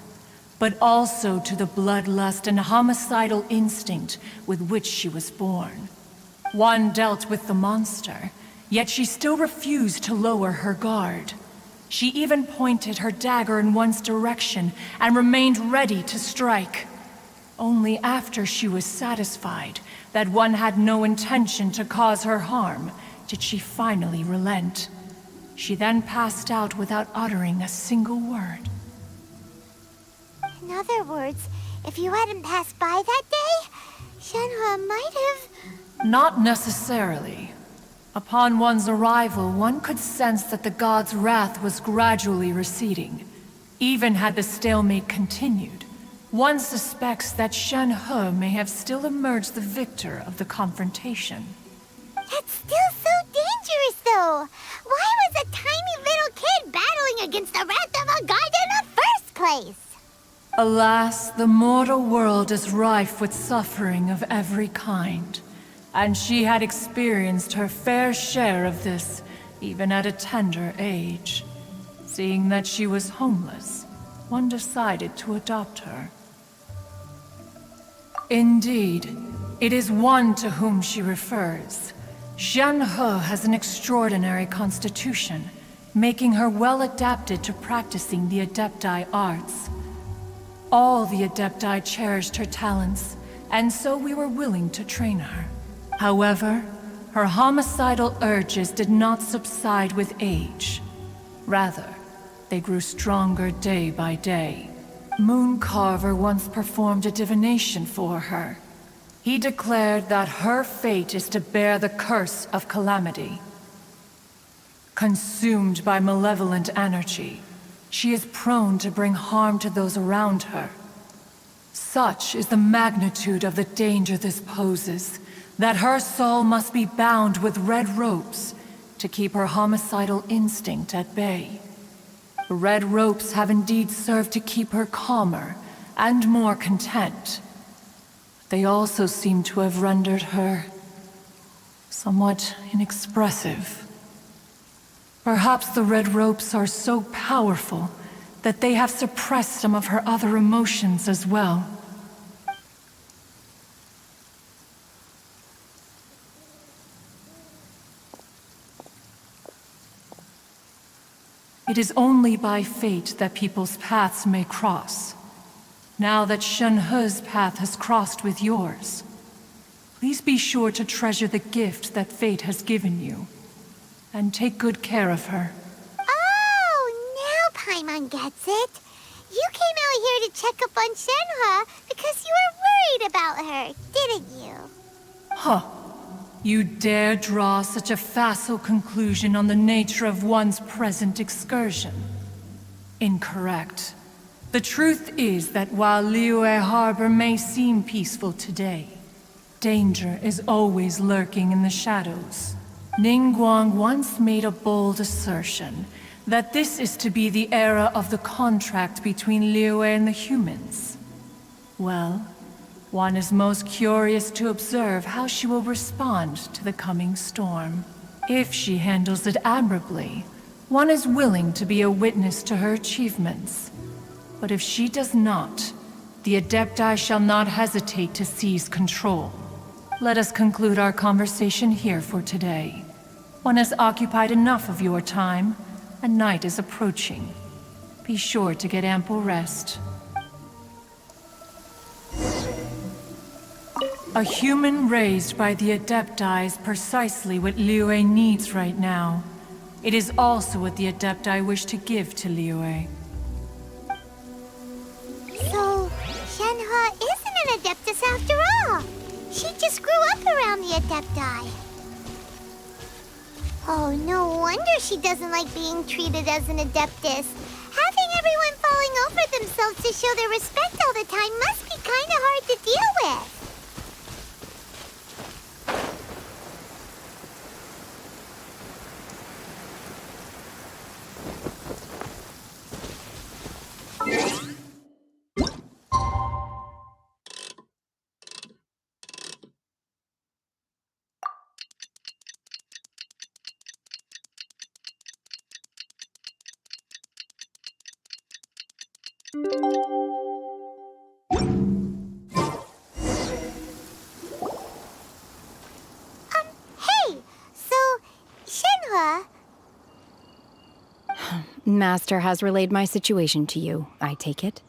but also to the bloodlust and homicidal instinct with which she was born. One dealt with the monster, yet she still refused to lower her guard. She even pointed her dagger in one's direction and remained ready to strike. Only after she was satisfied that one had no intention to cause her harm did she finally relent. She then passed out without uttering a single word. In other words, if you hadn't passed by that day, Shenhe might have... Not necessarily. Upon one's arrival, one could sense that the god's wrath was gradually receding. Even had the stalemate continued, one suspects that Shenhe may have still emerged the victor of the confrontation. That's still so dangerous, though. Why was a tiny little kid battling against the wrath of a god in the first place? Alas, the mortal world is rife with suffering of every kind. And she had experienced her fair share of this, even at a tender age. Seeing that she was homeless, one decided to adopt her. Indeed, it is one to whom she refers. Shenhe has an extraordinary constitution, making her well adapted to practicing the Adepti arts. All the Adepti cherished her talents, and so we were willing to train her. However, her homicidal urges did not subside with age. Rather, they grew stronger day by day. Mooncarver once performed a divination for her. He declared that her fate is to bear the curse of calamity. Consumed by malevolent energy, she is prone to bring harm to those around her. Such is the magnitude of the danger this poses, that her soul must be bound with red ropes to keep her homicidal instinct at bay. The red ropes have indeed served to keep her calmer and more content. They also seem to have rendered her somewhat inexpressive. Perhaps the red ropes are so powerful that they have suppressed some of her other emotions as well. It is only by fate that people's paths may cross. Now that Shenhe's path has crossed with yours, please be sure to treasure the gift that fate has given you, and take good care of her. Oh, now Paimon gets it. You came out here to check up on Shenhe because you were worried about her, didn't you? Huh. You dare draw such a facile conclusion on the nature of one's present excursion? Incorrect. The truth is that while Liyue Harbor may seem peaceful today, danger is always lurking in the shadows. Ningguang once made a bold assertion that this is to be the era of the contract between Liyue and the humans. Well, one is most curious to observe how she will respond to the coming storm. If she handles it admirably, one is willing to be a witness to her achievements. But if she does not, the Adepti shall not hesitate to seize control. Let us conclude our conversation here for today. One has occupied enough of your time, and night is approaching. Be sure to get ample rest. A human raised by the Adepti is precisely what Liyue needs right now. It is also what the Adepti wish to give to Liyue. So, Shenhua isn't an Adeptus after all. She just grew up around the Adepti. Oh, no wonder she doesn't like being treated as an Adeptus. Having everyone falling over themselves to show their respect all the time must be kind of hard to deal with. Hey! So, Shenhua... Master has relayed my situation to you, I take it?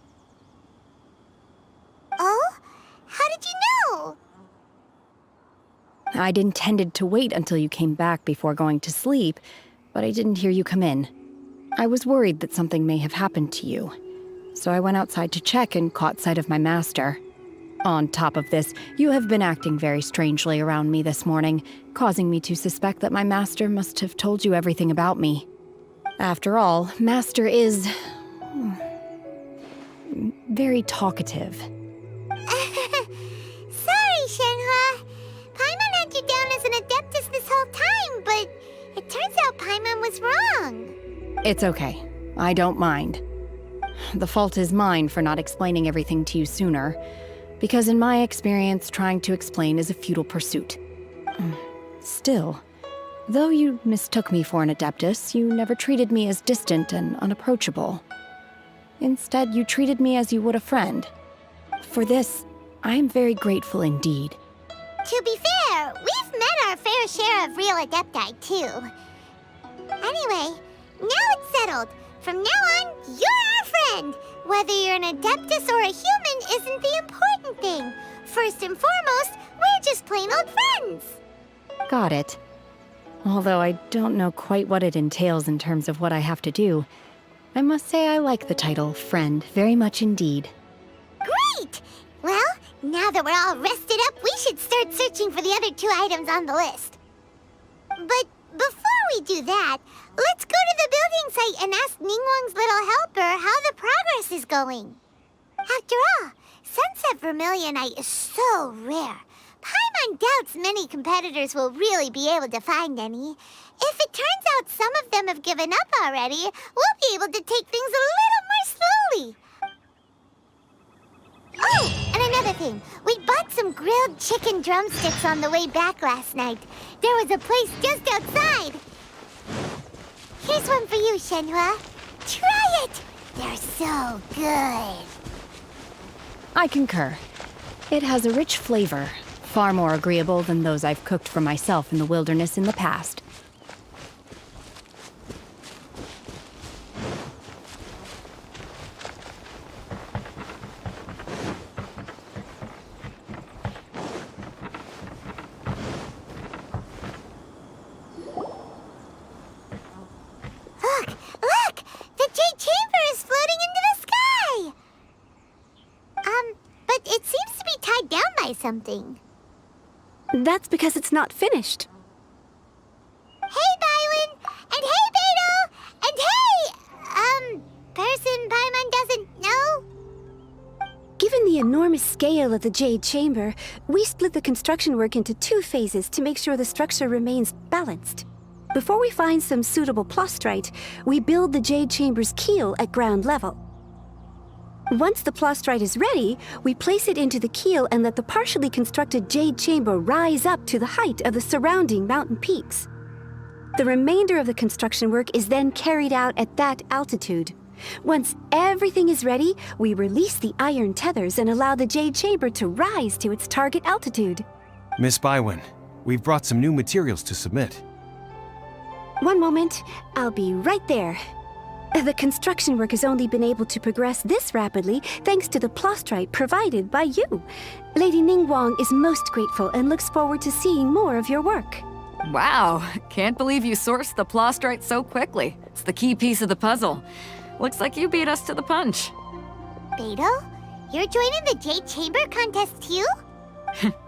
Oh? How did you know? I'd intended to wait until you came back before going to sleep, but I didn't hear you come in. I was worried that something may have happened to you, so I went outside to check and caught sight of my master. On top of this, you have been acting very strangely around me this morning, causing me to suspect that my master must have told you everything about me. After all, Master is... very talkative. Sorry, Shenhua. Paimon had you down as an Adeptus this whole time, but it turns out Paimon was wrong. It's okay. I don't mind. The fault is mine for not explaining everything to you sooner, because in my experience, trying to explain is a futile pursuit. Still, though you mistook me for an Adeptus, you never treated me as distant and unapproachable. Instead, you treated me as you would a friend. For this, I am very grateful indeed. To be fair, we've met our fair share of real Adepti, too. Anyway, now it's settled. From now on, you're our friend. Whether you're an Adeptus or a human isn't the important thing. First and foremost, we're just plain old friends. Got it. Although I don't know quite what it entails in terms of what I have to do, I must say I like the title friend very much indeed. Great! Well, now that we're all rested up, we should start searching for the other 2 items on the list. But before we do that, let's go to the building site and ask Ningguang's little helper how the progress is going. After all, Sunset Vermilionite is so rare. Paimon doubts many competitors will really be able to find any. If it turns out some of them have given up already, we'll be able to take things a little more slowly. Oh, and another thing. We bought some grilled chicken drumsticks on the way back last night. There was a place just outside. Here's one for you, Shenhua. Try it! They're so good. I concur. It has a rich flavor, far more agreeable than those I've cooked for myself in the wilderness in the past. Look! The Jade Chamber is floating into the sky! But it seems to be tied down by something. That's because it's not finished. Hey, Bylin! And hey, Beto! And hey! Person Paimon doesn't know? Given the enormous scale of the Jade Chamber, we split the construction work into 2 phases to make sure the structure remains balanced. Before we find some suitable plastrite, we build the Jade Chamber's keel at ground level. Once the plastrite is ready, we place it into the keel and let the partially constructed Jade Chamber rise up to the height of the surrounding mountain peaks. The remainder of the construction work is then carried out at that altitude. Once everything is ready, we release the iron tethers and allow the Jade Chamber to rise to its target altitude. Miss Bywin, we've brought some new materials to submit. One moment, I'll be right there. The construction work has only been able to progress this rapidly thanks to the plostrite provided by you. Lady Ningguang is most grateful and looks forward to seeing more of your work. Wow, can't believe you sourced the plostrite so quickly. It's the key piece of the puzzle. Looks like you beat us to the punch. Beidou, you're joining the Jade Chamber contest too?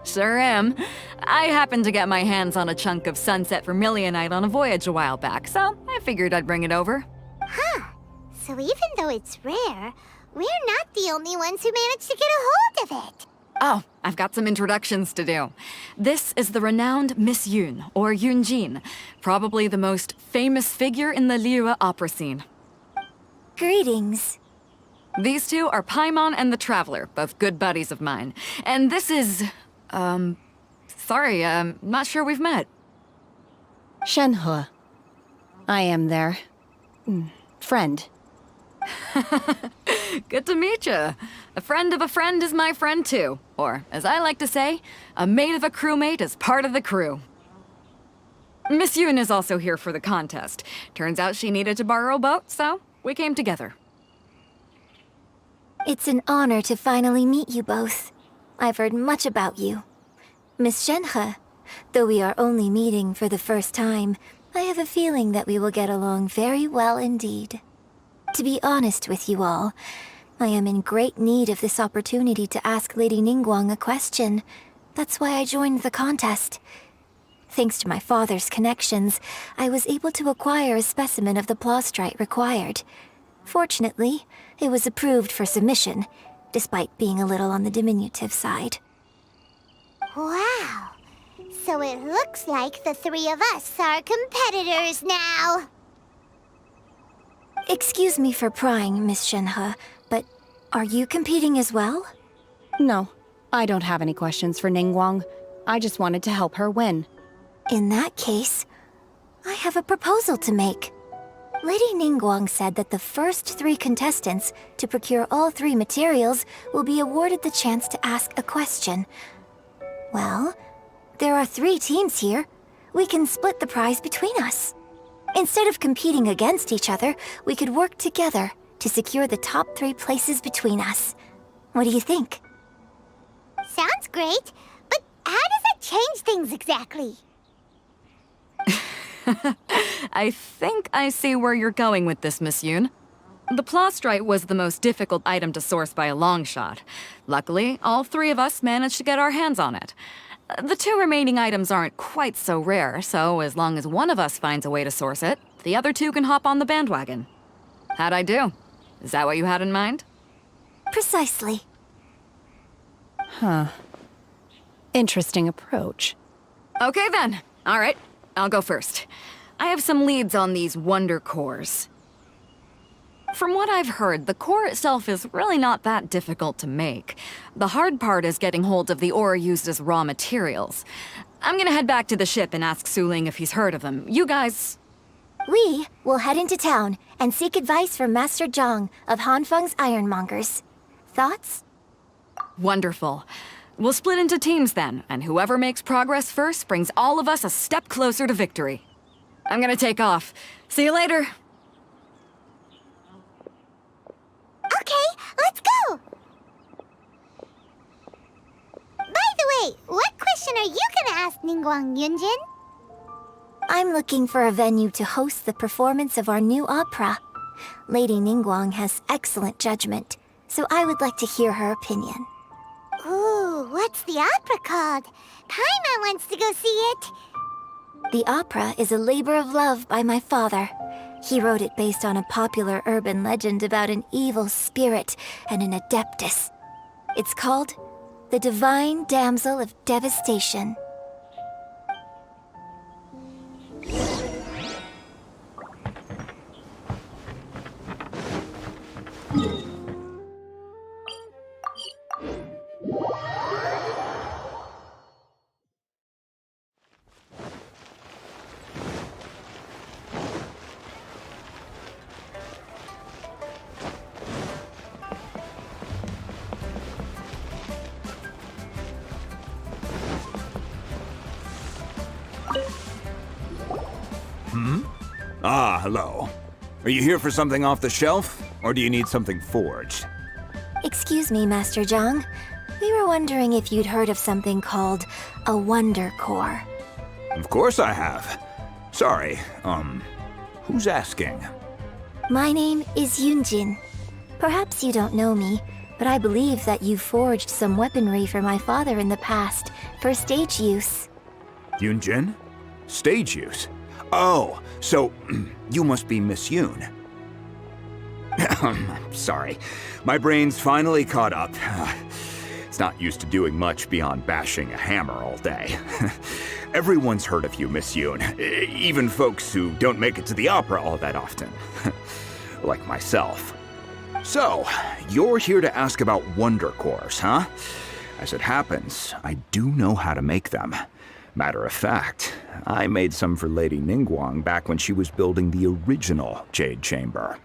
Sure am. I happened to get my hands on a chunk of sunset vermilionite on a voyage a while back, so I figured I'd bring it over. Huh. So even though it's rare, we're not the only ones who managed to get a hold of it. Oh, I've got some introductions to do. This is the renowned Miss Yun, or Yunjin, probably the most famous figure in the liyue opera scene. Greetings. These two are Paimon and the Traveler, both good buddies of mine. And this is... sorry, not sure we've met. Shenhe. I am their... friend. Good to meet you. A friend of a friend is my friend too. Or, as I like to say, a mate of a crewmate is part of the crew. Miss Yun is also here for the contest. Turns out she needed to borrow a boat, so we came together. It's an honor to finally meet you both. I've heard much about you. Miss Shenhe, though we are only meeting for the first time, I have a feeling that we will get along very well indeed. To be honest with you all, I am in great need of this opportunity to ask Lady Ningguang a question. That's why I joined the contest. Thanks to my father's connections, I was able to acquire a specimen of the plostrite required. Fortunately, it was approved for submission, despite being a little on the diminutive side. Wow. So it looks like the three of us are competitors now. Excuse me for prying, Miss Shenhe, but are you competing as well? No, I don't have any questions for Ningguang. I just wanted to help her win. In that case, I have a proposal to make. Lady Ningguang said that the first 3 contestants to procure all 3 materials will be awarded the chance to ask a question. Well, there are 3 teams here. We can split the prize between us. Instead of competing against each other, we could work together to secure the top 3 places between us. What do you think? Sounds great, but how does it change things exactly? I think I see where you're going with this, Miss Yun. The plostrite was the most difficult item to source by a long shot. Luckily, all 3 of us managed to get our hands on it. The 2 remaining items aren't quite so rare, so as long as one of us finds a way to source it, the other 2 can hop on the bandwagon. How'd I do? Is that what you had in mind? Precisely. Huh. Interesting approach. Okay then. All right, I'll go first. I have some leads on these wonder cores. From what I've heard, the core itself is really not that difficult to make. The hard part is getting hold of the ore used as raw materials. I'm gonna head back to the ship and ask Suling if he's heard of them. You guys... We will head into town and seek advice from Master Zhang of Hanfeng's Ironmongers. Thoughts? Wonderful. We'll split into teams then, and whoever makes progress first brings all of us a step closer to victory. I'm gonna take off. See you later. Okay, let's go! By the way, what question are you gonna ask Ningguang, Yunjin? I'm looking for a venue to host the performance of our new opera. Lady Ningguang has excellent judgment, so I would like to hear her opinion. Ooh, what's the opera called? Paimon wants to go see it. The opera is a labor of love by my father. He wrote it based on a popular urban legend about an evil spirit and an adeptus. It's called The Divine Damsel of Devastation. hello. Are you here for something off the shelf, or do you need something forged? Excuse me, Master Zhang. We were wondering if you'd heard of something called a Wonder Core. Of course I have. Sorry, who's asking? My name is Yunjin. Perhaps you don't know me, but I believe that you forged some weaponry for my father in the past, for stage use. Yunjin? Stage use? Oh, so you must be Miss Yoon. Sorry, my brain's finally caught up. It's not used to doing much beyond bashing a hammer all day. Everyone's heard of you, Miss Yoon, even folks who don't make it to the opera all that often. Like myself. So, you're here to ask about Wonder Cores, huh? As it happens, I do know how to make them. Matter of fact, I made some for Lady Ningguang back when she was building the original Jade Chamber.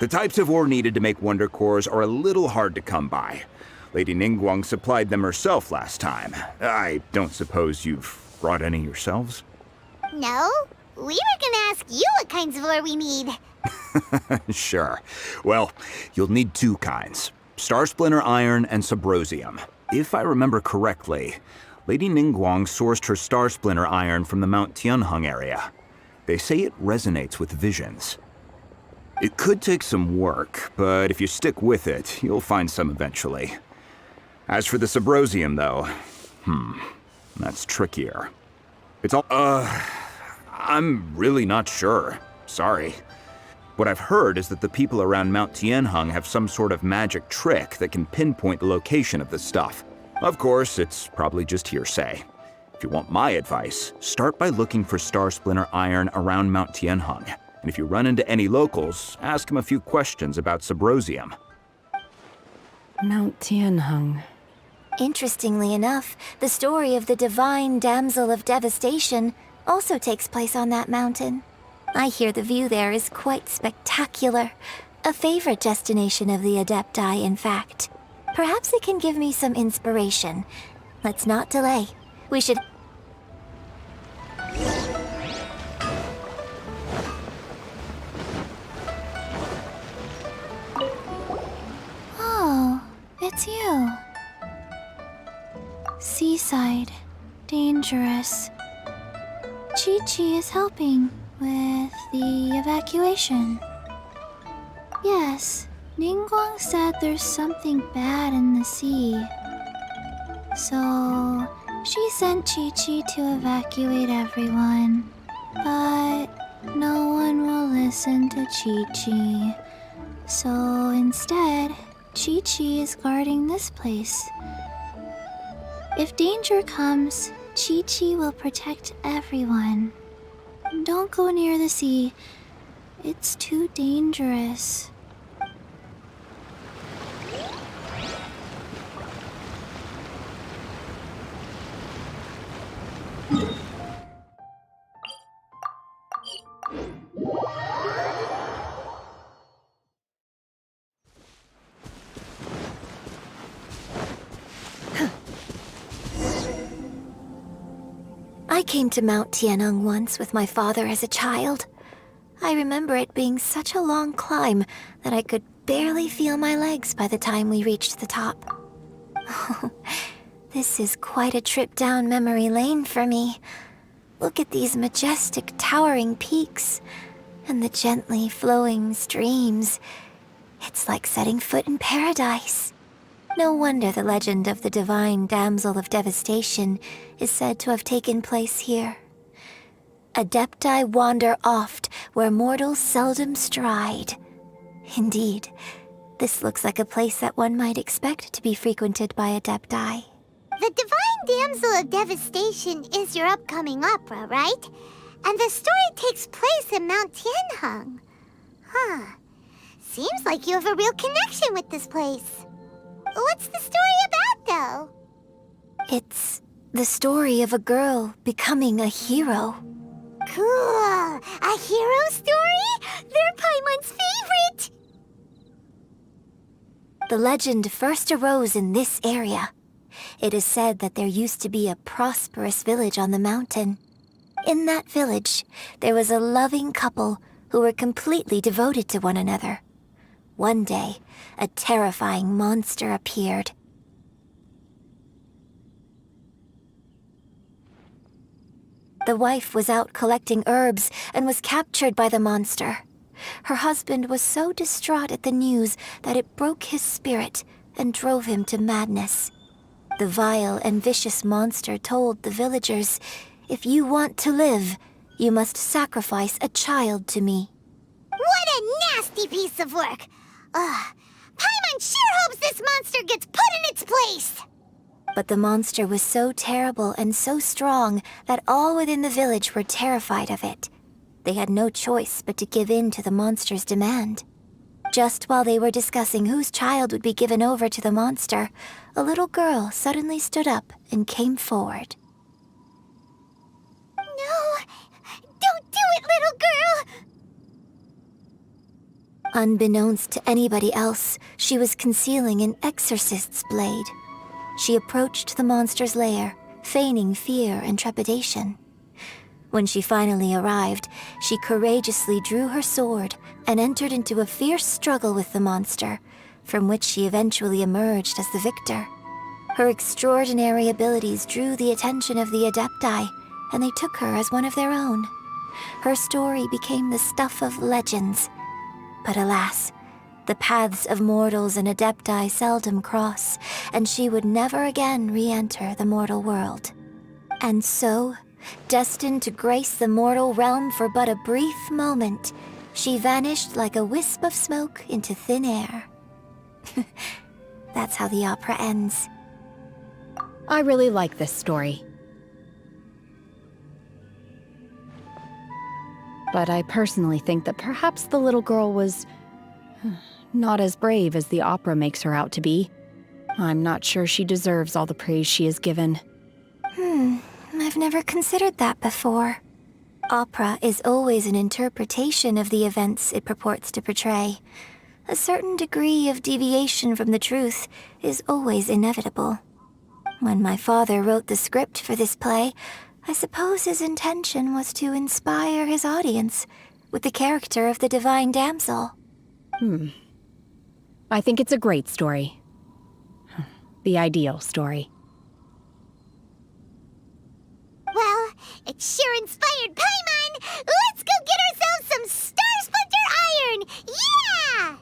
The types of ore needed to make Wonder Cores are a little hard to come by. Lady Ningguang supplied them herself last time. I don't suppose you've brought any yourselves? No, we were gonna ask you what kinds of ore we need. Sure. Well, you'll need two kinds. Star Splinter Iron and Subrosium. If I remember correctly, Lady Ningguang sourced her Star Splinter Iron from the Mount Tianheng area. They say it resonates with visions. It could take some work, but if you stick with it, you'll find some eventually. As for the Subrosium, though, that's trickier. It's all, I'm really not sure. Sorry. What I've heard is that the people around Mount Tianheng have some sort of magic trick that can pinpoint the location of the stuff. Of course, it's probably just hearsay. If you want my advice, start by looking for Star Splinter Iron around Mount Tianheng. And if you run into any locals, ask them a few questions about Subrosium. Mount Tianheng. Interestingly enough, the story of the divine damsel of devastation also takes place on that mountain. I hear the view there is quite spectacular. A favorite destination of the Adepti, in fact. Perhaps it can give me some inspiration. Let's not delay. We should... Oh, it's you. Seaside. Dangerous. Chi-Chi is helping with the evacuation. Yes, Ningguang said there's something bad in the sea. So, she sent Chi-Chi to evacuate everyone. But no one will listen to Chi-Chi. So instead, Chi-Chi is guarding this place. If danger comes, Chi-Chi will protect everyone. Don't go near the sea. It's too dangerous. I came to Mount Tianheng once with my father as a child. I remember it being such a long climb that I could barely feel my legs by the time we reached the top. This is quite a trip down memory lane for me. Look at these majestic, towering peaks and the gently flowing streams. It's like setting foot in paradise. No wonder the legend of the divine damsel of devastation is said to have taken place here. Adepti wander oft where mortals seldom stride. Indeed, this looks like a place that one might expect to be frequented by Adepti. The Divine Damsel of Devastation is your upcoming opera, right? And the story takes place in Mount Tianheng. Huh. Seems like you have a real connection with this place. What's the story about, though? It's the story of a girl becoming a hero. Cool! A hero story? They're Paimon's favorite! The legend first arose in this area. It is said that there used to be a prosperous village on the mountain. In that village, there was a loving couple who were completely devoted to one another. One day, a terrifying monster appeared. The wife was out collecting herbs and was captured by the monster. Her husband was so distraught at the news that it broke his spirit and drove him to madness. The vile and vicious monster told the villagers, "If you want to live, you must sacrifice a child to me." What a nasty piece of work! Ugh. Paimon sure hopes this monster gets put in its place! But the monster was so terrible and so strong that all within the village were terrified of it. They had no choice but to give in to the monster's demand. Just while they were discussing whose child would be given over to the monster, a little girl suddenly stood up and came forward. No! Don't do it, little girl! Unbeknownst to anybody else, she was concealing an exorcist's blade. She approached the monster's lair, feigning fear and trepidation. When she finally arrived, she courageously drew her sword and entered into a fierce struggle with the monster, from which she eventually emerged as the victor. Her extraordinary abilities drew the attention of the Adepti, and they took her as one of their own. Her story became the stuff of legends. But alas, the paths of mortals and Adepti seldom cross, and she would never again re-enter the mortal world. And so, destined to grace the mortal realm for but a brief moment, she vanished like a wisp of smoke into thin air. That's how the opera ends. I really like this story. But I personally think that perhaps the little girl was not as brave as the opera makes her out to be. I'm not sure she deserves all the praise she is given. I've never considered that before. Opera is always an interpretation of the events it purports to portray. A certain degree of deviation from the truth is always inevitable. When my father wrote the script for this play, I suppose his intention was to inspire his audience with the character of the divine damsel. I think it's a great story. The ideal story. Well, it sure inspired Paimon! Let's go get ourselves some Star Splinter Iron! Yeah!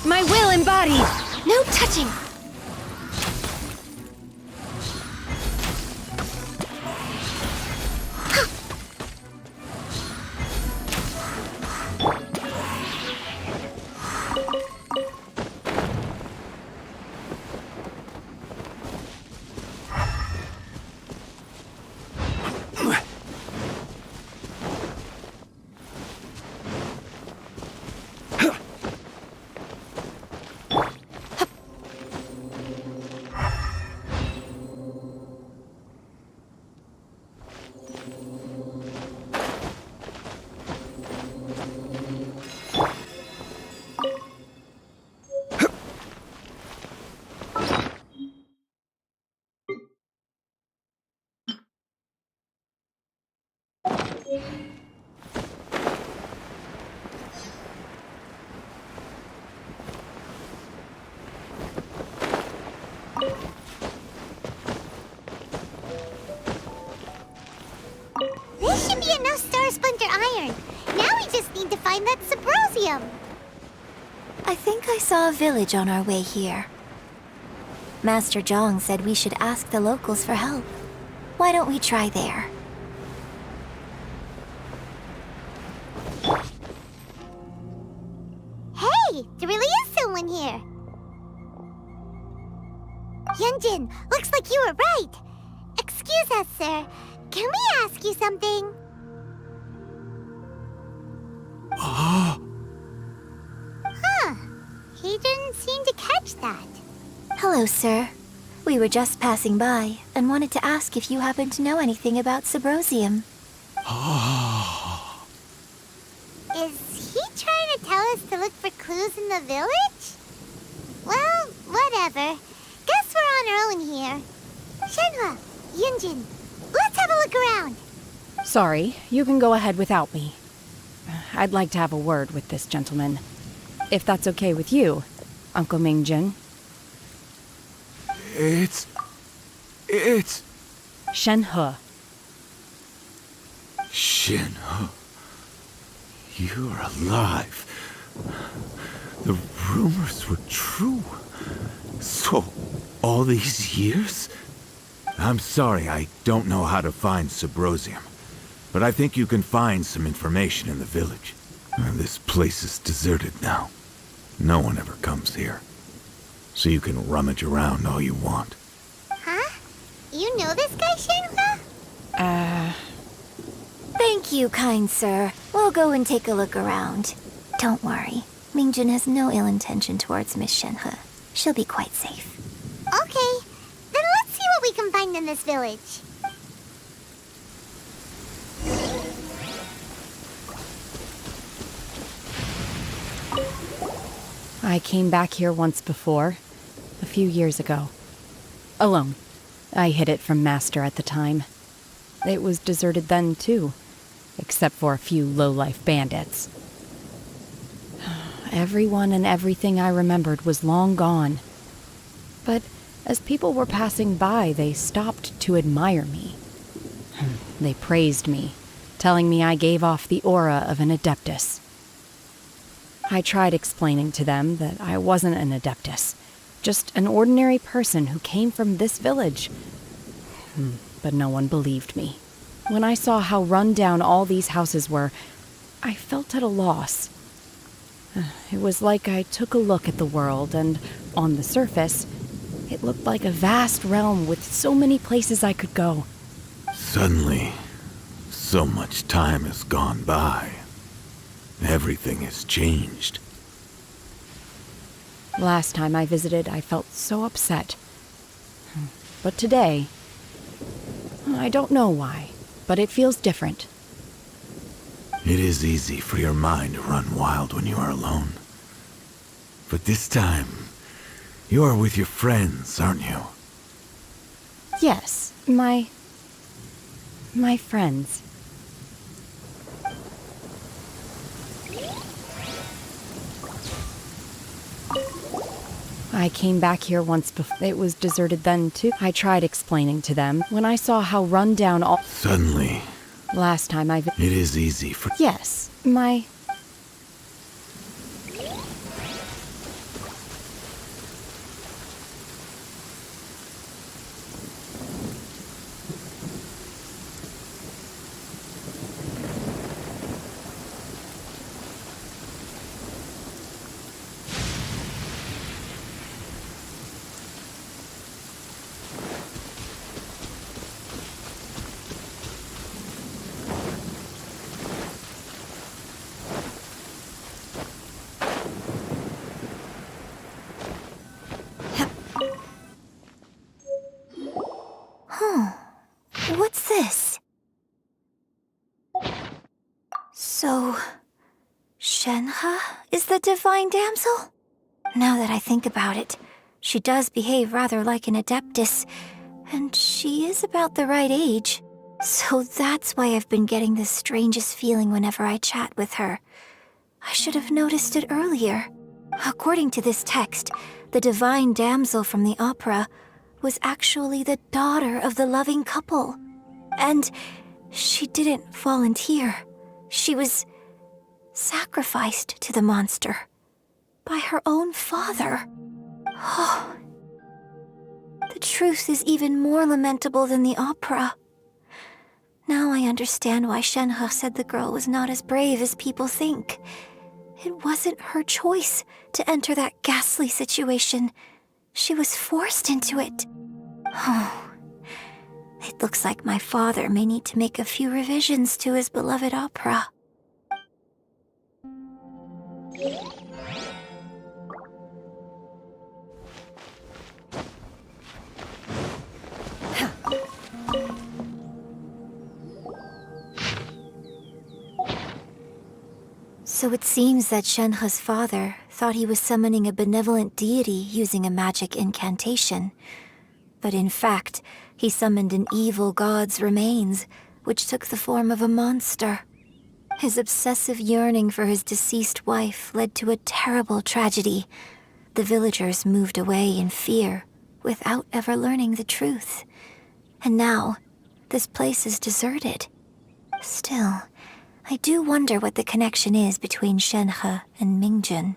My will embodied! No touching! This should be enough Star Splinter Iron. Now we just need to find that Sabrosium. I think I saw a village on our way here. Master Zhang said we should ask the locals for help. Why don't we try there? Hey, there really is someone here. Yunjin, looks like you were right. Excuse us, sir. Can we ask you something? Huh. He didn't seem to catch that. Hello, sir. We were just passing by and wanted to ask if you happen to know anything about Subrosium. Is he trying to tell us to look for clues in the village? Well, whatever. Guess we're on our own here. Shenhua, Yunjin, let's have a look around. Sorry, you can go ahead without me. I'd like to have a word with this gentleman. If that's okay with you, Uncle Mingjin. It's... Shenhe. Shenhe. You're alive. The rumors were true. So, all these years? I'm sorry, I don't know how to find Subrosium. But I think you can find some information in the village. This place is deserted now. No one ever comes here. So you can rummage around all you want. Huh? You know this guy, Shenhua? Thank you, kind sir. We'll go and take a look around. Don't worry. Mingjin has no ill intention towards Miss Shenhe. She'll be quite safe. Okay. Then let's see what we can find in this village. I came back here once before, a few years ago. Alone. I hid it from Master at the time. It was deserted then, too, except for a few low-life bandits. Everyone and everything I remembered was long gone. But as people were passing by, they stopped to admire me. They praised me, telling me I gave off the aura of an Adeptus. I tried explaining to them that I wasn't an Adeptus, just an ordinary person who came from this village. But no one believed me. When I saw how run down all these houses were, I felt at a loss. It was like I took a look at the world, and on the surface, it looked like a vast realm with so many places I could go. Suddenly, so much time has gone by. Everything has changed. Last time I visited, I felt so upset. But today, I don't know why, but it feels different. It is easy for your mind to run wild when you are alone. But this time, you are with your friends, aren't you? Yes, my friends. I came back here once before. It was deserted then, too. I tried explaining to them when I saw how run down all... Suddenly... Last time It is easy for... Yes, What's this? So, Shenhe is the divine damsel? Now that I think about it, she does behave rather like an Adeptus, and she is about the right age. So that's why I've been getting the strangest feeling whenever I chat with her. I should have noticed it earlier. According to this text, the divine damsel from the opera was actually the daughter of the loving couple. And she didn't volunteer. She was sacrificed to the monster by her own father. Oh, the truth is even more lamentable than the opera. Now I understand why Shenhe said the girl was not as brave as people think. It wasn't her choice to enter that ghastly situation. She was forced into it. Oh, it looks like my father may need to make a few revisions to his beloved opera. So it seems that Shenhe's father thought he was summoning a benevolent deity using a magic incantation. But in fact, he summoned an evil god's remains, which took the form of a monster. His obsessive yearning for his deceased wife led to a terrible tragedy. The villagers moved away in fear, without ever learning the truth. And now, this place is deserted. Still, I do wonder what the connection is between Shenhe and Mingjun.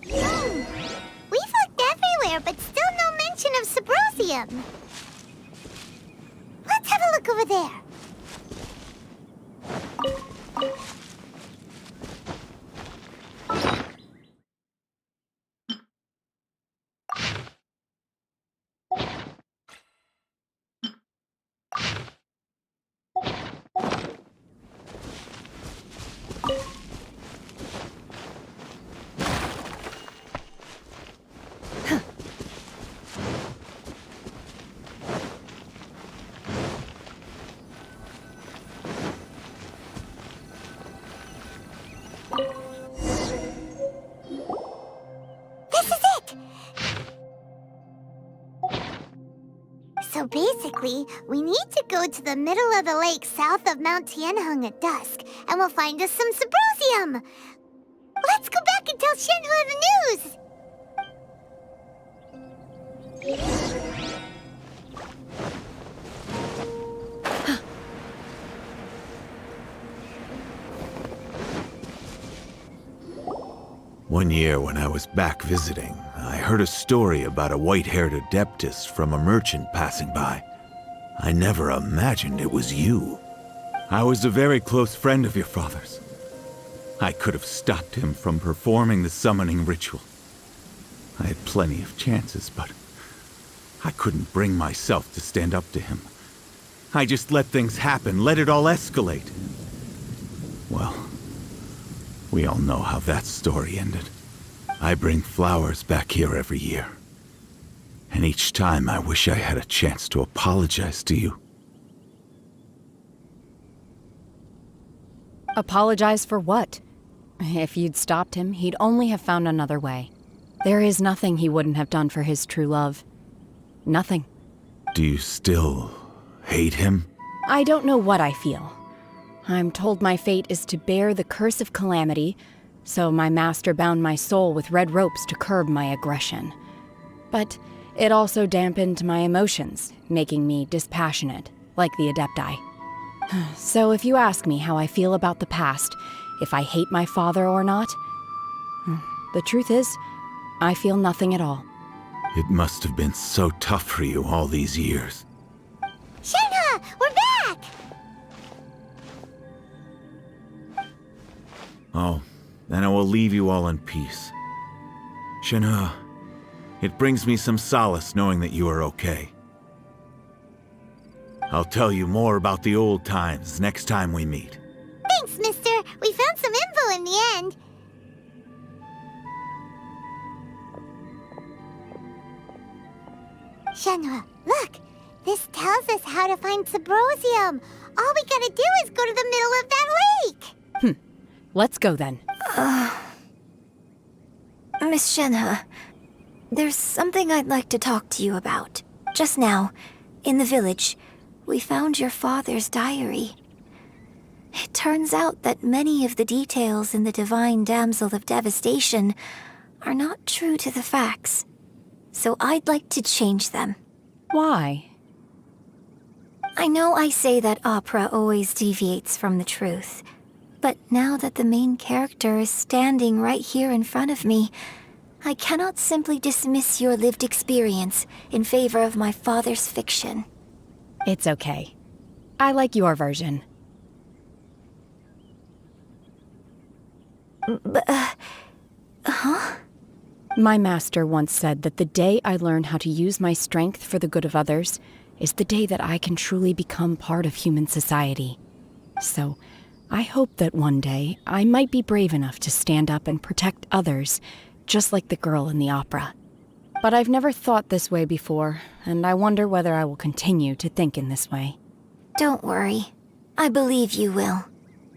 We've looked everywhere, but still no mention of Sabrosium. Let's have a look over there. So basically, we need to go to the middle of the lake south of Mount Tianheng at dusk, and we'll find us some Sabrosium! Let's go back and tell Shenhe the news! One year when I was back visiting, I heard a story about a white-haired adeptus from a merchant passing by. I never imagined it was you. I was a very close friend of your father's. I could have stopped him from performing the summoning ritual. I had plenty of chances, but I couldn't bring myself to stand up to him. I just let things happen, let it all escalate. Well, we all know how that story ended. I bring flowers back here every year. And each time I wish I had a chance to apologize to you. Apologize for what? If you'd stopped him, he'd only have found another way. There is nothing he wouldn't have done for his true love. Nothing. Do you still hate him? I don't know what I feel. I'm told my fate is to bear the curse of calamity, so my master bound my soul with red ropes to curb my aggression. But it also dampened my emotions, making me dispassionate, like the Adepti. So if you ask me how I feel about the past, if I hate my father or not, the truth is, I feel nothing at all. It must have been so tough for you all these years. Shenhe, we're back! Oh, then I will leave you all in peace. Shenhe, it brings me some solace knowing that you are okay. I'll tell you more about the old times next time we meet. Thanks, mister. We found some info in the end. Shenhe, look! This tells us how to find Sabrosium. All we gotta do is go to the middle of that lake! Let's go then. Miss Shenhe, there's something I'd like to talk to you about. Just now, in the village, we found your father's diary. It turns out that many of the details in the Divine Damsel of Devastation are not true to the facts. So I'd like to change them. Why? I know I say that opera always deviates from the truth, but now that the main character is standing right here in front of me, I cannot simply dismiss your lived experience in favor of my father's fiction. It's okay. I like your version. Huh? My master once said that the day I learn how to use my strength for the good of others is the day that I can truly become part of human society. So, I hope that one day I might be brave enough to stand up and protect others, just like the girl in the opera. But I've never thought this way before, and I wonder whether I will continue to think in this way. Don't worry. I believe you will.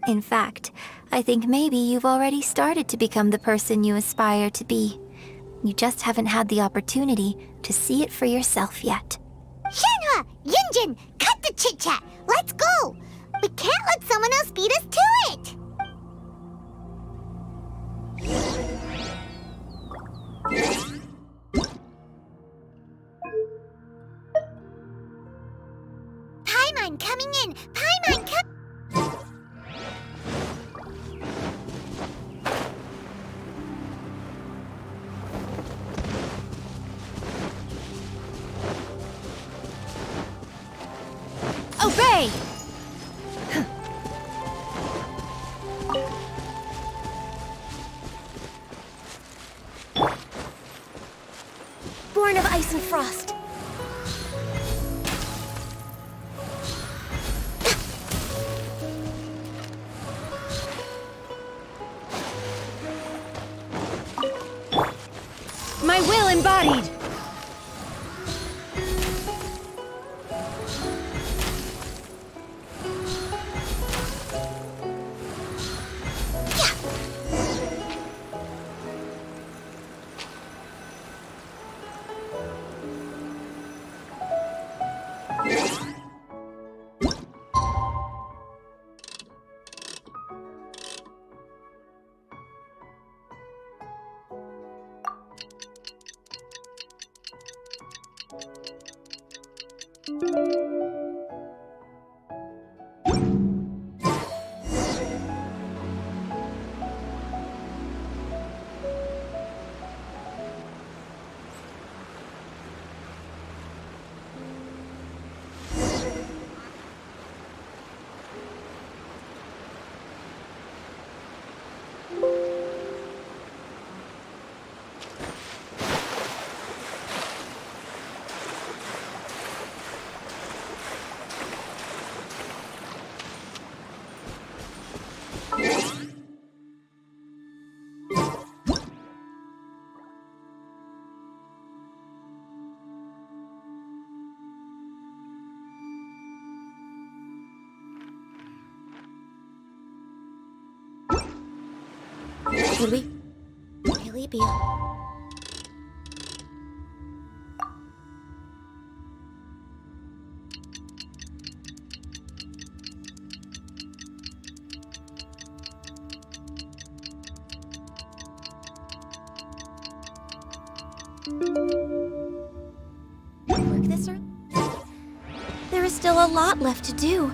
In fact, I think maybe you've already started to become the person you aspire to be. You just haven't had the opportunity to see it for yourself yet. Shenhua! Yunjin! Cut the chit-chat! Let's go! We can't let someone else beat us to it! Paimon coming in! Paimon coming! Obey! Born of ice and frost. My will embodied! Could we really be? Work this early? There is still a lot left to do.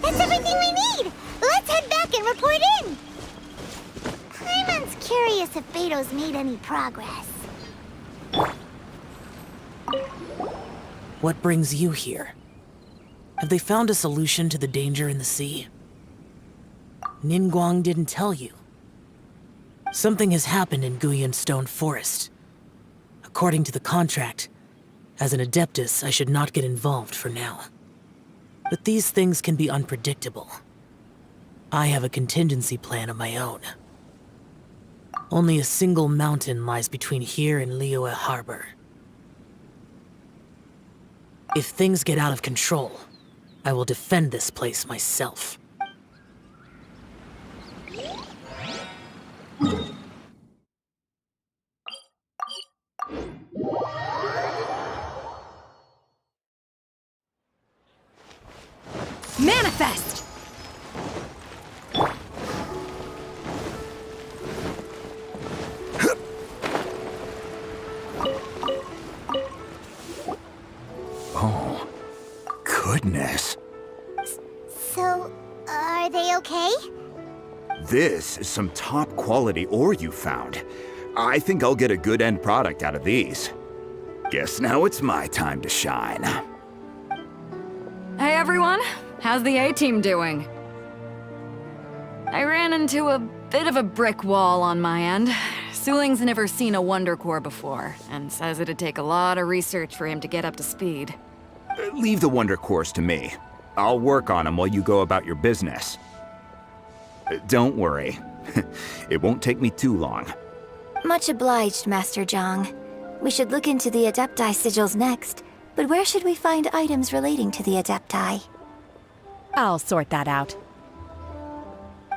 That's everything we need! Let's head back and report in! Paimon's curious if Beto's made any progress. What brings you here? Have they found a solution to the danger in the sea? Ningguang didn't tell you. Something has happened in Guyan Stone Forest. According to the contract, as an Adeptus, I should not get involved for now. But these things can be unpredictable. I have a contingency plan of my own. Only a single mountain lies between here and Liyue Harbor. If things get out of control, I will defend this place myself. Manifest! Oh, goodness. So, are they okay? This is some top-quality ore you found. I think I'll get a good end product out of these. Guess now it's my time to shine. Hey everyone, how's the A-team doing? I ran into a bit of a brick wall on my end. Suling's never seen a Wonder Core before, and says it'd take a lot of research for him to get up to speed. Leave the Wonder Cores to me. I'll work on them while you go about your business. Don't worry. It won't take me too long. Much obliged, Master Zhang. We should look into the Adepti sigils next, but where should we find items relating to the Adepti? I'll sort that out.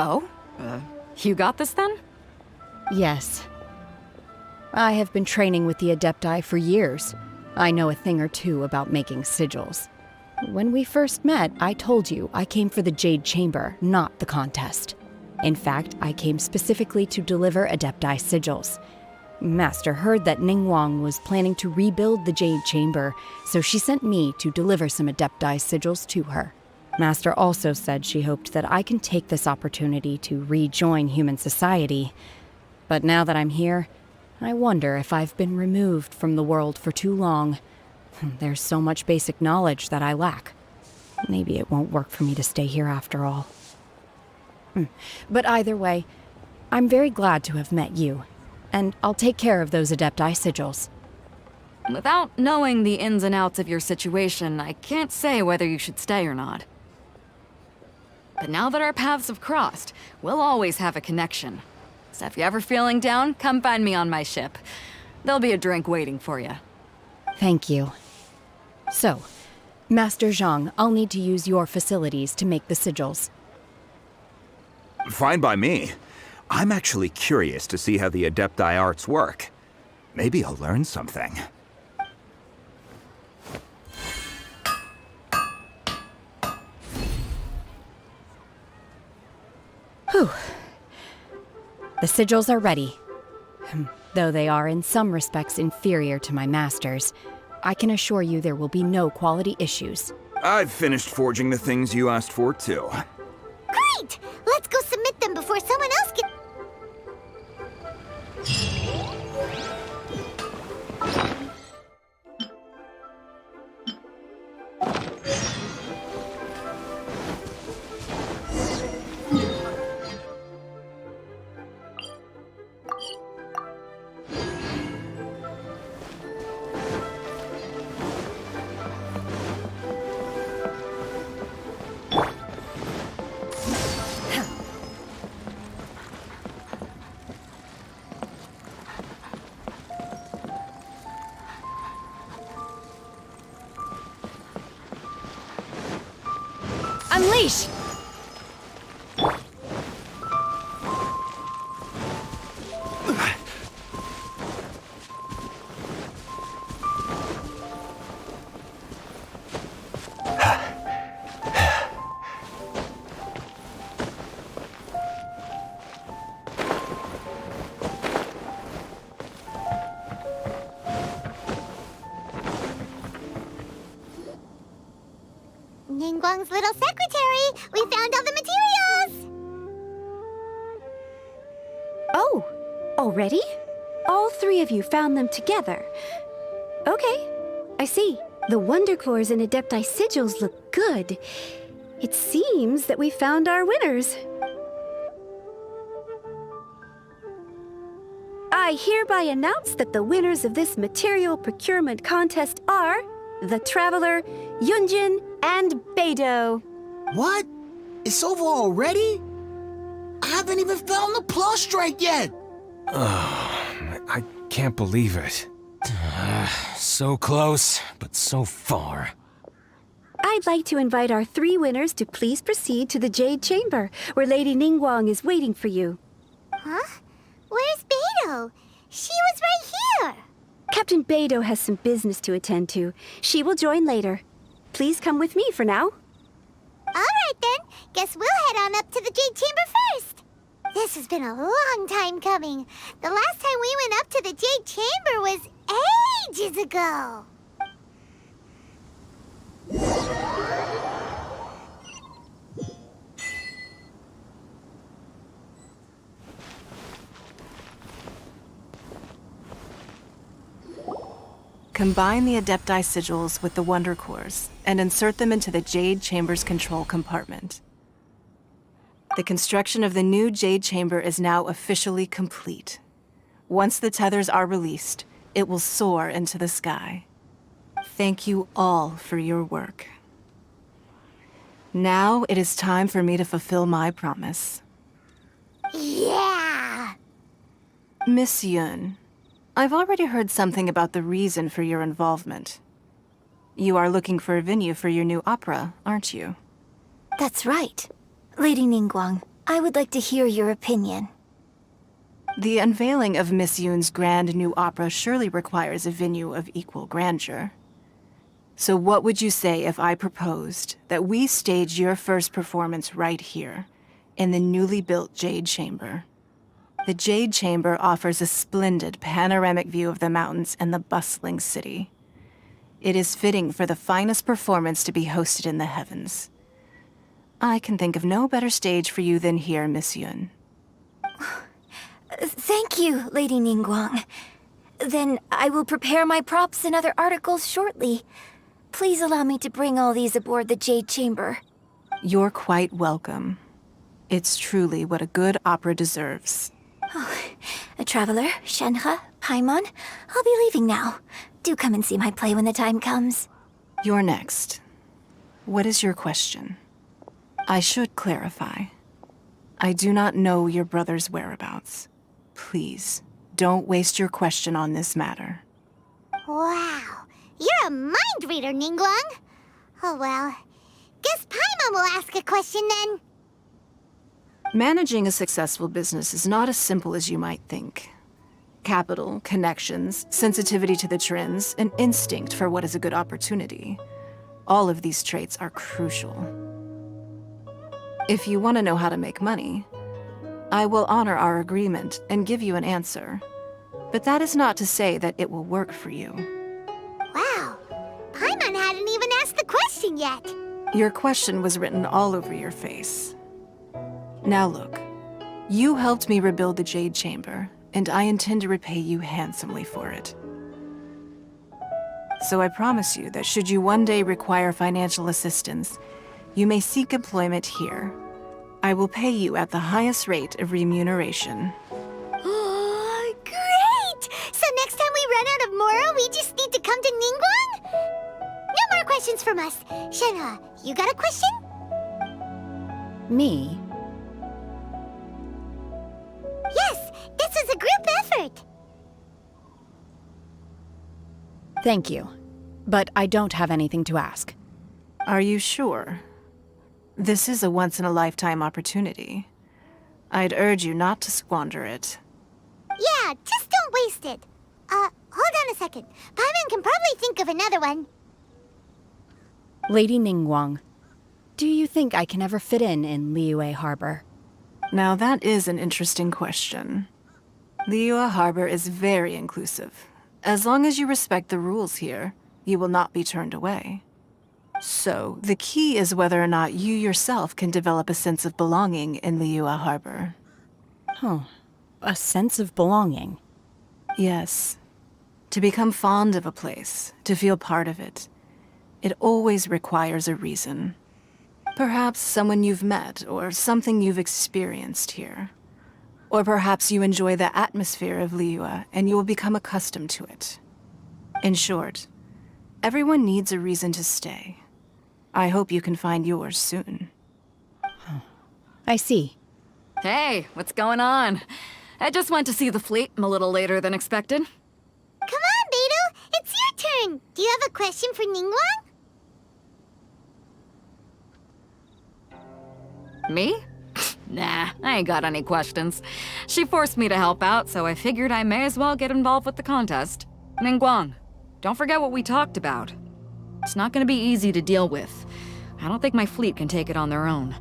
Oh? You got this then? Yes. I have been training with the Adepti for years. I know a thing or two about making sigils. When we first met, I told you I came for the Jade Chamber, not the contest. In fact, I came specifically to deliver Adepti sigils. Master heard that Ningguang was planning to rebuild the Jade Chamber, so she sent me to deliver some Adepti sigils to her. Master also said she hoped that I can take this opportunity to rejoin human society. But now that I'm here, I wonder if I've been removed from the world for too long. There's so much basic knowledge that I lack. Maybe it won't work for me to stay here after all. But either way, I'm very glad to have met you, and I'll take care of those Adepti sigils. Without knowing the ins and outs of your situation, I can't say whether you should stay or not. But now that our paths have crossed, we'll always have a connection. So if you're ever feeling down, come find me on my ship. There'll be a drink waiting for you. Thank you. So, Master Zhang, I'll need to use your facilities to make the sigils. Fine by me. I'm actually curious to see how the Adepti arts work. Maybe I'll learn something. Whew. The sigils are ready. Though they are in some respects inferior to my master's, I can assure you there will be no quality issues. I've finished forging the things you asked for, too. Great! Let's go submit them before someone else gets... Unleash! Ningguang's little secretary! We found all the materials! Oh, already? All three of you found them together. Okay, I see. The Wonder Cores and Adepti sigils look good. It seems that we found our winners. I hereby announce that the winners of this material procurement contest are the Traveler, Yunjin, and Beidou. What? It's over already? I haven't even found the Plustrite yet! I can't believe it. So close, but so far. I'd like to invite our three winners to please proceed to the Jade Chamber, where Lady Ningguang is waiting for you. Huh? Where's Beidou? She was right here! Captain Beidou has some business to attend to. She will join later. Please come with me for now. Alright then, guess we'll head on up to the Jade Chamber first. This has been a long time coming. The last time we went up to the Jade Chamber was ages ago. Combine the Adepti sigils with the Wonder Cores and insert them into the Jade Chamber's control compartment. The construction of the new Jade Chamber is now officially complete. Once the tethers are released, it will soar into the sky. Thank you all for your work. Now it is time for me to fulfill my promise. Yeah! Miss Yun, I've already heard something about the reason for your involvement. You are looking for a venue for your new opera, aren't you? That's right. Lady Ningguang, I would like to hear your opinion. The unveiling of Miss Yun's grand new opera surely requires a venue of equal grandeur. So what would you say if I proposed that we stage your first performance right here, in the newly built Jade Chamber? The Jade Chamber offers a splendid panoramic view of the mountains and the bustling city. It is fitting for the finest performance to be hosted in the heavens. I can think of no better stage for you than here, Miss Yun. Thank you, Lady Ningguang. Then I will prepare my props and other articles shortly. Please allow me to bring all these aboard the Jade Chamber. You're quite welcome. It's truly what a good opera deserves. A traveler, Shenhe, Paimon, I'll be leaving now. Do come and see my play when the time comes. You're next. What is your question? I should clarify. I do not know your brother's whereabouts. Please, don't waste your question on this matter. Wow, you're a mind reader, Ningguang. Oh well, guess Paimon will ask a question then. Managing a successful business is not as simple as you might think. Capital, connections, sensitivity to the trends, and instinct for what is a good opportunity. All of these traits are crucial. If you want to know how to make money, I will honor our agreement and give you an answer. But that is not to say that it will work for you. Wow, Paimon hadn't even asked the question yet. Your question was written all over your face. Now look, you helped me rebuild the Jade Chamber, and I intend to repay you handsomely for it. So I promise you that should you one day require financial assistance, you may seek employment here. I will pay you at the highest rate of remuneration. Oh, great! So next time we run out of Mora, we just need to come to Ningguang? No more questions from us. Shenhe, you got a question? Me? Yes, this is a group effort. Thank you. But I don't have anything to ask. Are you sure? This is a once-in-a-lifetime opportunity. I'd urge you not to squander it. Yeah, just don't waste it. Hold on a second. Paimon can probably think of another one. Lady Ningguang, do you think I can ever fit in Liyue Harbor? Now that is an interesting question. Liyue Harbor is very inclusive. As long as you respect the rules here, you will not be turned away. So, the key is whether or not you yourself can develop a sense of belonging in liyue Harbor. Oh, a sense of belonging? Yes. To become fond of a place, to feel part of it, it always requires a reason. Perhaps someone you've met, or something you've experienced here. Or perhaps you enjoy the atmosphere of Liyue, and you will become accustomed to it. In short, everyone needs a reason to stay. I hope you can find yours soon. I see. Hey, what's going on? I just went to see the fleet a little later than expected. Come on, Beidou! It's your turn! Do you have a question for Ningguang? Me? Nah, I ain't got any questions. She forced me to help out, so I figured I may as well get involved with the contest. Ningguang, don't forget what we talked about. It's not gonna be easy to deal with. I don't think my fleet can take it on their own.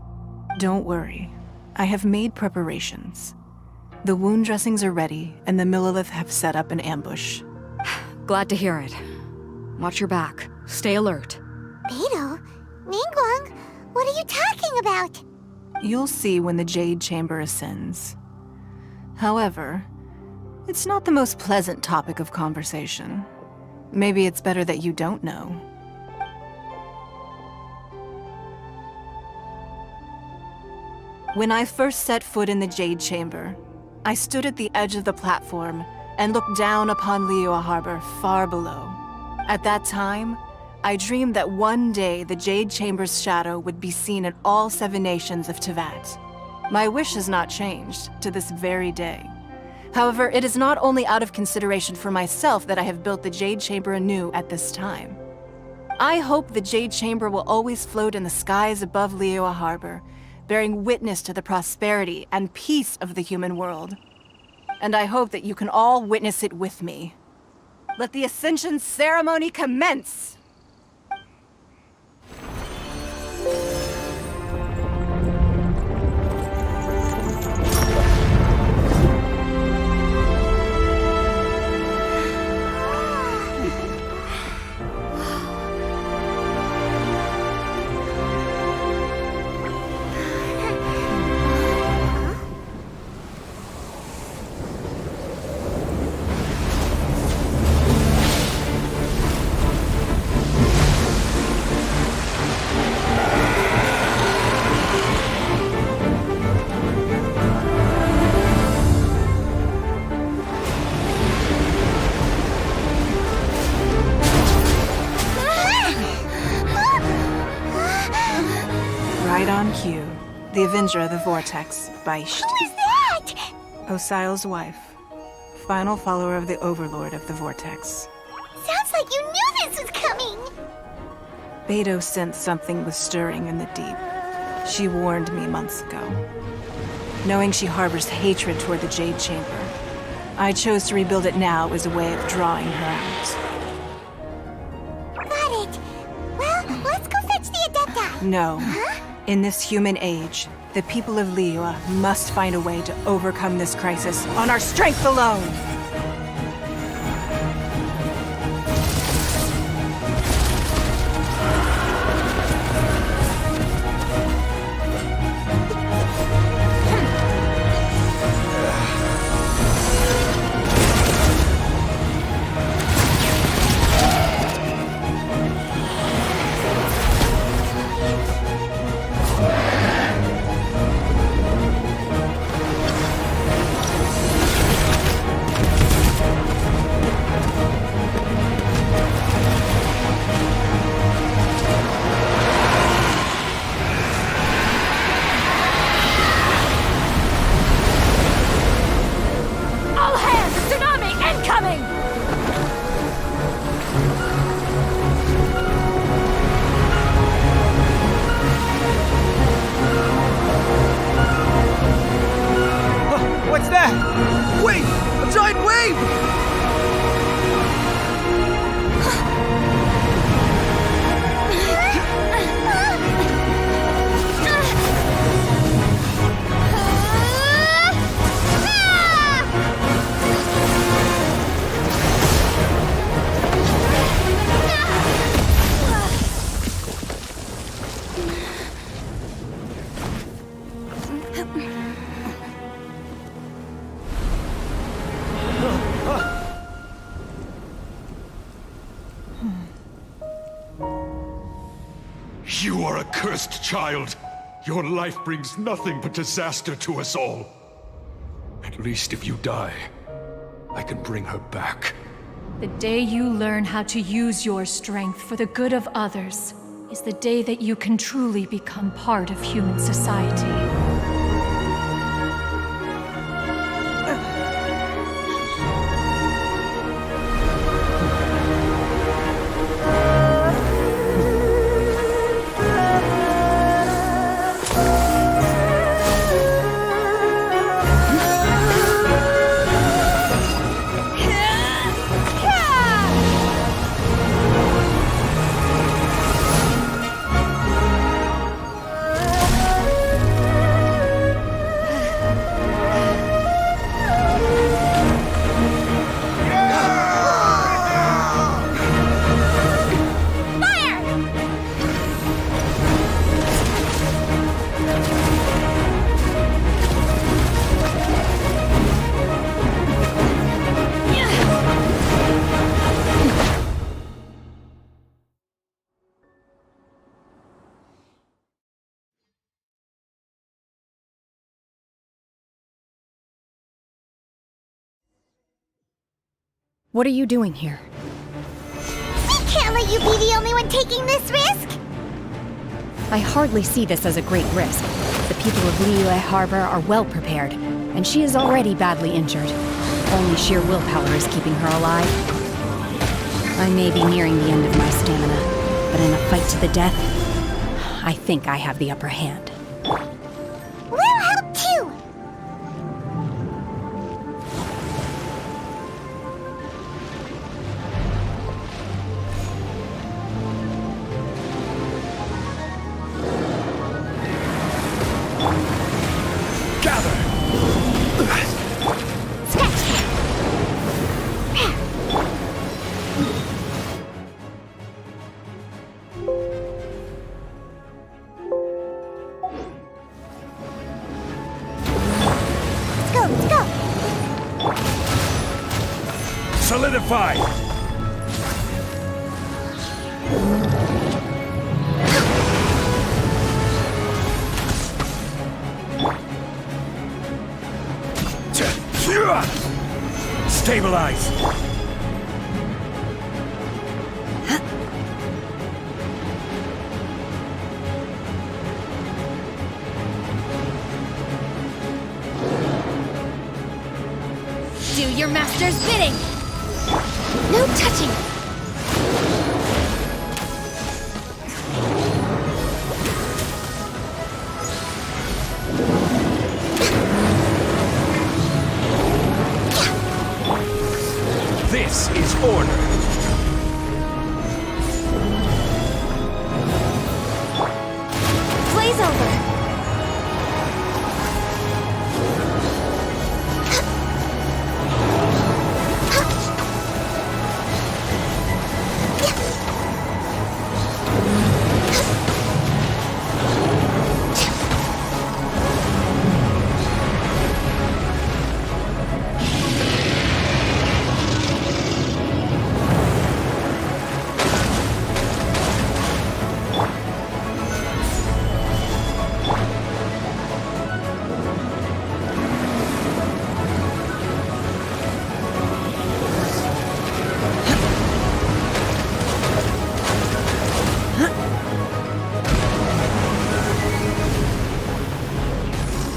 Don't worry. I have made preparations. The wound dressings are ready, and the Millilith have set up an ambush. Glad to hear it. Watch your back. Stay alert. Beidou? Ningguang? What are you talking about? You'll see when the Jade Chamber ascends. However, it's not the most pleasant topic of conversation. Maybe it's better that you don't know. When I first set foot in the Jade Chamber, I stood at the edge of the platform and looked down upon liyue Harbor far below. At that time, I dreamed that one day the Jade Chamber's shadow would be seen in all 7 nations of Tevat. My wish has not changed to this very day. However, it is not only out of consideration for myself that I have built the Jade Chamber anew at this time. I hope the Jade Chamber will always float in the skies above liyue Harbor, bearing witness to the prosperity and peace of the human world. And I hope that you can all witness it with me. Let the Ascension ceremony commence! Right on cue. The Avenger of the Vortex, Beisht. Who is that? Osial's wife. Final follower of the Overlord of the Vortex. Sounds like you knew this was coming! Beidou sensed something was stirring in the deep. She warned me months ago. Knowing she harbors hatred toward the Jade Chamber, I chose to rebuild it now as a way of drawing her out. Got it. Well, let's go fetch the Adepti. No. In this human age, the people of Liyue must find a way to overcome this crisis on our strength alone! What's that? Wait! A giant wave! You are a cursed child. Your life brings nothing but disaster to us all. At least if you die, I can bring her back. The day you learn how to use your strength for the good of others is the day that you can truly become part of human society. What are you doing here? We can't let let you be the only one taking this risk? I hardly see this as a great risk. The people of Liyue Harbor are well prepared, and she is already badly injured. Only sheer willpower is keeping her alive. I may be nearing the end of my stamina, but in a fight to the death, I think I have the upper hand. We'll help too! Solidify! Stabilize! Do your master's bidding! No touching! This is order! Blaze over!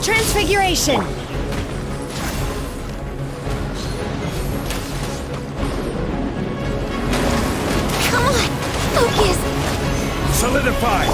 Transfiguration! Come on! Focus! Solidify!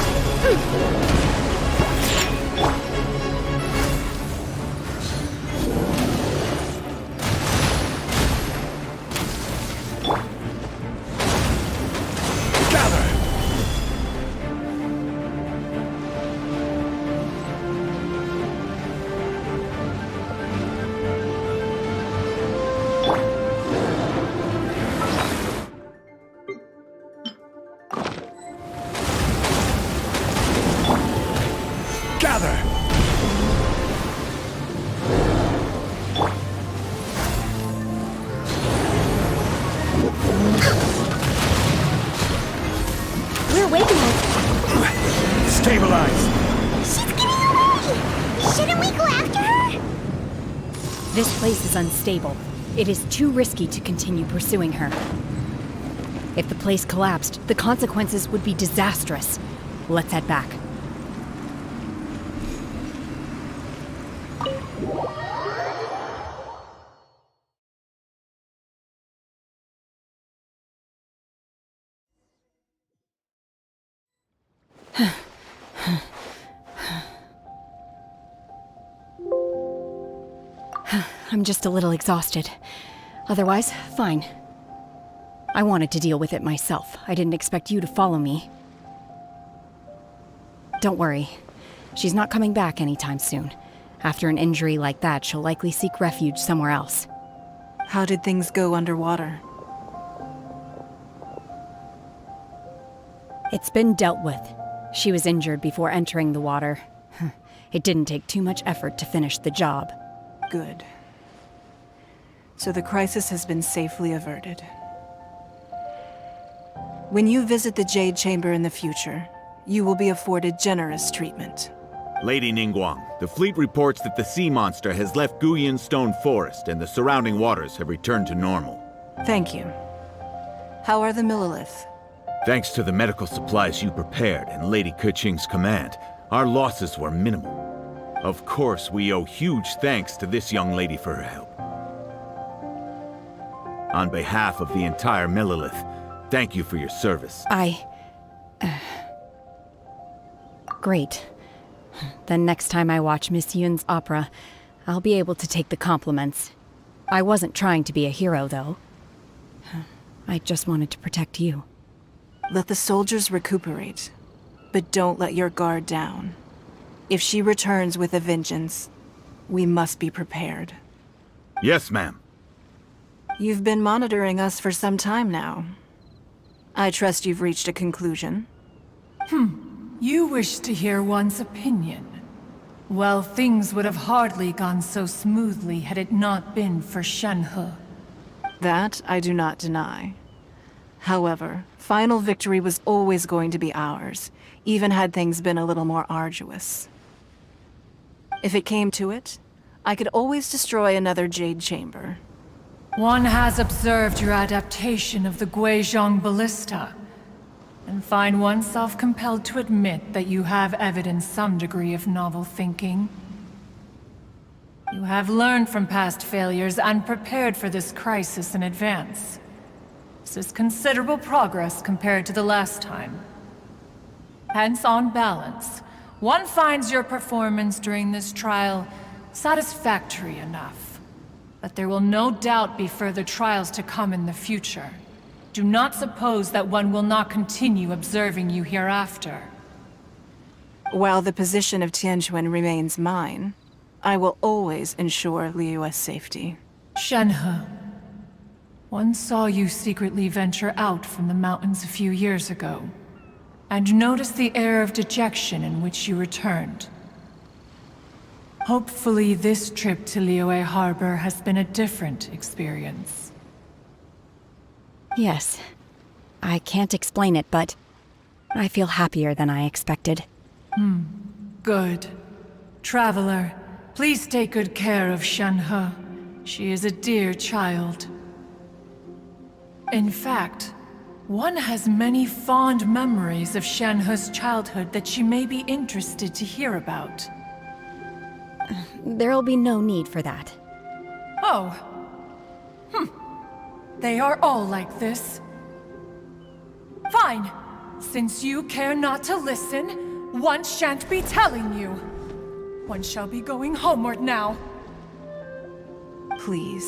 We're waking up! Stabilize! She's getting away! Shouldn't we go after her? This place is unstable. It is too risky to continue pursuing her. If the place collapsed, the consequences would be disastrous. Let's head back. I'm just a little exhausted. Otherwise, fine. I wanted to deal with it myself. I didn't expect you to follow me. Don't worry. She's not coming back anytime soon. After an injury like that, she'll likely seek refuge somewhere else. How did things go underwater? It's been dealt with. She was injured before entering the water. It didn't take too much effort to finish the job. Good. So the crisis has been safely averted. When you visit the Jade Chamber in the future, you will be afforded generous treatment. Lady Ningguang, the fleet reports that the sea monster has left Guyun Stone Forest and the surrounding waters have returned to normal. Thank you. How are the Millilith? Thanks to the medical supplies you prepared and Lady Keqing's command, our losses were minimal. Of course, we owe huge thanks to this young lady for her help. On behalf of the entire Millelith, thank you for your service. Great. Then next time I watch Miss Yun's opera, I'll be able to take the compliments. I wasn't trying to be a hero, though. I just wanted to protect you. Let the soldiers recuperate, but don't let your guard down. If she returns with a vengeance, we must be prepared. Yes, ma'am. You've been monitoring us for some time now. I trust you've reached a conclusion. You wish to hear one's opinion. Well, things would have hardly gone so smoothly had it not been for Shenhe. That I do not deny. However, final victory was always going to be ours, even had things been a little more arduous. If it came to it, I could always destroy another Jade Chamber. One has observed your adaptation of the Guizhong Ballista, and find oneself compelled to admit that you have evidenced some degree of novel thinking. You have learned from past failures and prepared for this crisis in advance. This is considerable progress compared to the last time. Hence, on balance, one finds your performance during this trial satisfactory enough. But there will no doubt be further trials to come in the future. Do not suppose that one will not continue observing you hereafter. While the position of Tianquan remains mine, I will always ensure liyue's safety. Shenhe, one saw you secretly venture out from the mountains a few years ago, and noticed the air of dejection in which you returned. Hopefully this trip to Liyue Harbor has been a different experience. Yes. I can't explain it, but I feel happier than I expected. Good. Traveler, please take good care of Shenhe. She is a dear child. In fact, one has many fond memories of Shenhe's childhood that she may be interested to hear about. There'll be no need for that. Oh. They are all like this. Fine. Since you care not to listen, one shan't be telling you. One shall be going homeward now. Please,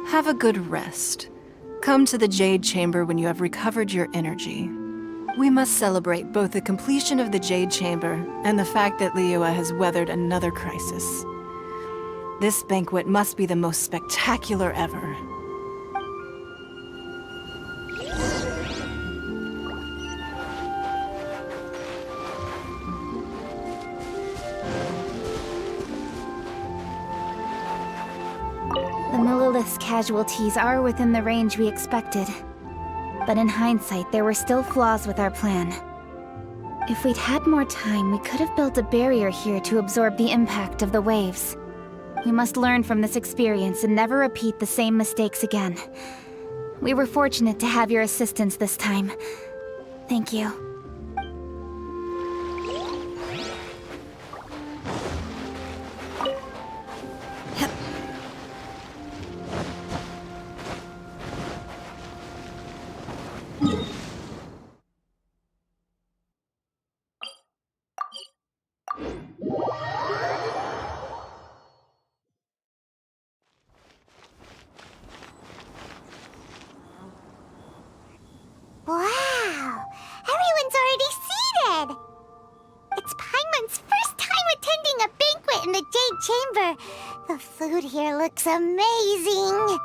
have a good rest. Come to the Jade Chamber when you have recovered your energy. We must celebrate both the completion of the Jade Chamber and the fact that Liyue has weathered another crisis. This banquet must be the most spectacular ever. The Millelith's casualties are within the range we expected. But in hindsight, there were still flaws with our plan. If we'd had more time, we could have built a barrier here to absorb the impact of the waves. We must learn from this experience and never repeat the same mistakes again. We were fortunate to have your assistance this time. Thank you. Wow! Everyone's already seated! It's Paimon's first time attending a banquet in the Jade Chamber. The food here looks amazing.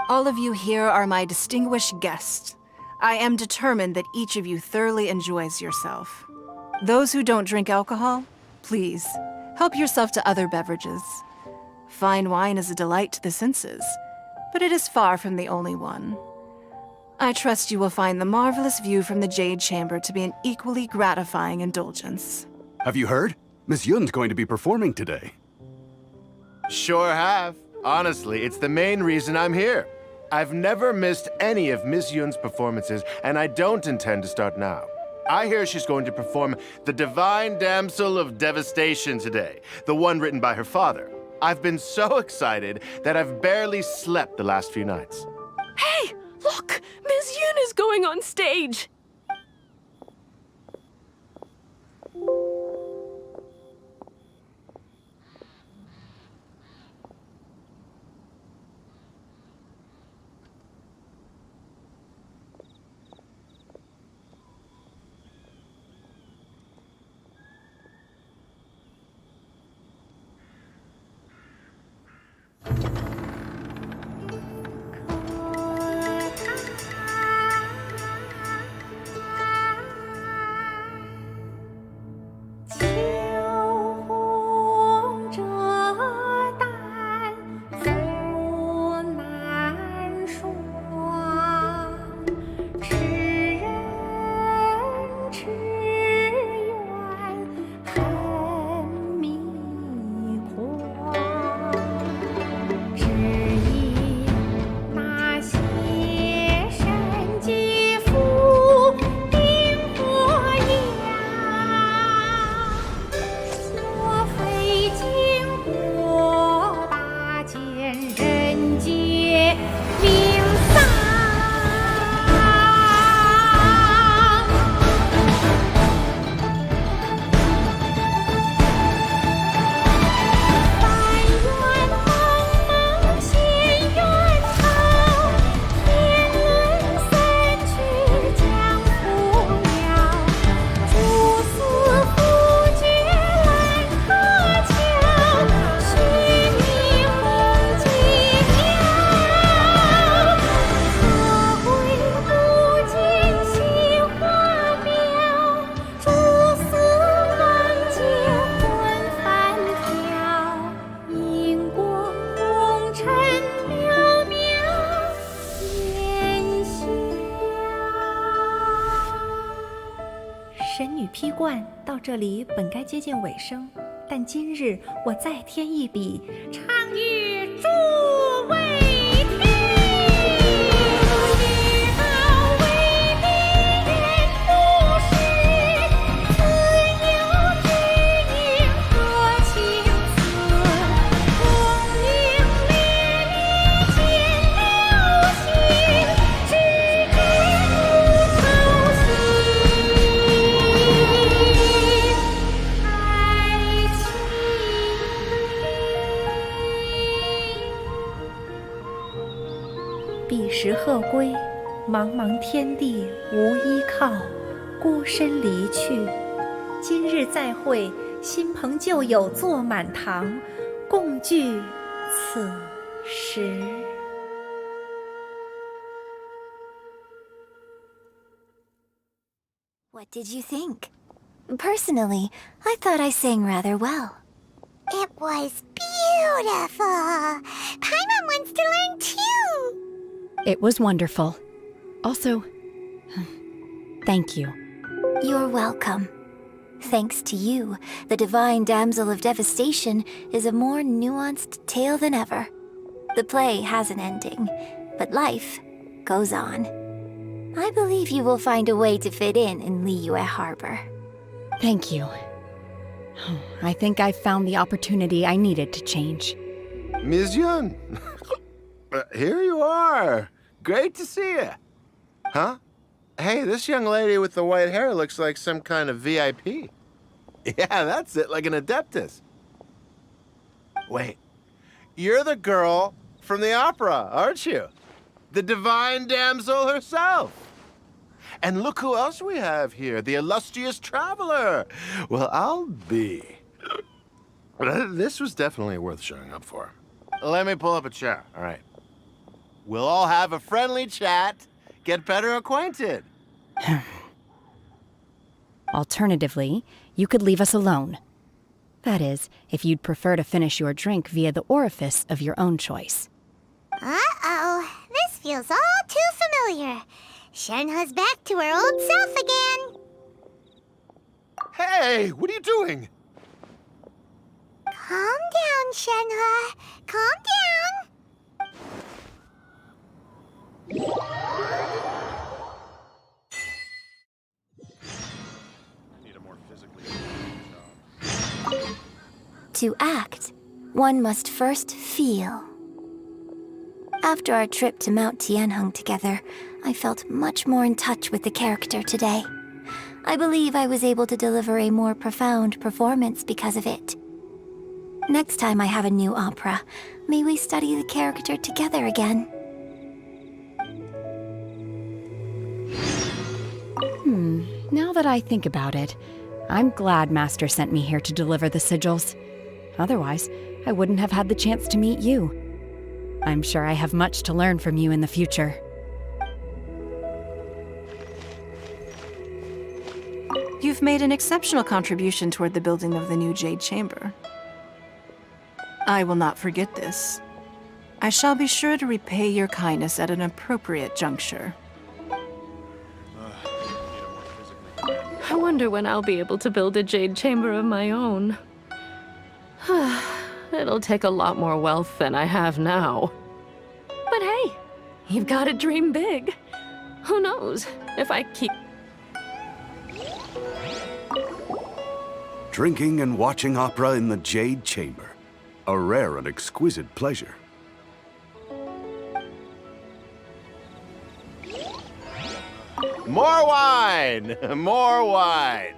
All of you here are my distinguished guests. I am determined that each of you thoroughly enjoys yourself. Those who don't drink alcohol, please, help yourself to other beverages. Fine wine is a delight to the senses, but it is far from the only one. I trust you will find the marvelous view from the Jade Chamber to be an equally gratifying indulgence. Have you heard? Miss Yun's going to be performing today. Sure have. Honestly, it's the main reason I'm here. I've never missed any of Miss Yun's performances, and I don't intend to start now. I hear she's going to perform The Divine Damsel of Devastation today, the one written by her father. I've been so excited that I've barely slept the last few nights. Hey, look! Miss Yun is going on stage!神女劈冠到这里本该接近尾声，但今日我再添一笔，唱与诸位听。你好为民言不实，自有知音多情思，功名烈烈见了心，只知不操心。彼时鹤归，茫茫天地无依靠，孤身离去。今日再会，新朋旧友坐满堂，共聚此时。What did you think? Personally, I thought I sang rather well. It was beautiful. Paimon wants to learn too. It was wonderful. Also, thank you. You're welcome. Thanks to you, the Divine Damsel of Devastation is a more nuanced tale than ever. The play has an ending, but life goes on. I believe you will find a way to fit in Liyue Harbor. Thank you. I think I've found the opportunity I needed to change. Ms. Yun, here you are. Great to see you. Huh? Hey, this young lady with the white hair looks like some kind of VIP. Yeah, that's it, like an adeptus. Wait, you're the girl from the opera, aren't you? The Divine Damsel herself. And look who else we have here, the illustrious traveler. Well, I'll be. This was definitely worth showing up for. Let me pull up a chair, all right. We'll all have a friendly chat, get better acquainted. Alternatively, you could leave us alone. That is, if you'd prefer to finish your drink via the orifice of your own choice. Uh-oh, this feels all too familiar. Shenhe's back to her old self again. Hey, what are you doing? Calm down, Shenhe. Calm down. To act, one must first feel. After our trip to Mount Tianheng together, I felt much more in touch with the character today. I believe I was able to deliver a more profound performance because of it. Next time I have a new opera, may we study the character together again. Now that I think about it, I'm glad Master sent me here to deliver the sigils. Otherwise, I wouldn't have had the chance to meet you. I'm sure I have much to learn from you in the future. You've made an exceptional contribution toward the building of the new Jade Chamber. I will not forget this. I shall be sure to repay your kindness at an appropriate juncture. I wonder when I'll be able to build a jade chamber of my own. It'll take a lot more wealth than I have now. But hey, you've got to dream big. Who knows if I keep... Drinking and watching opera in the Jade Chamber. A rare and exquisite pleasure. More wine! More wine!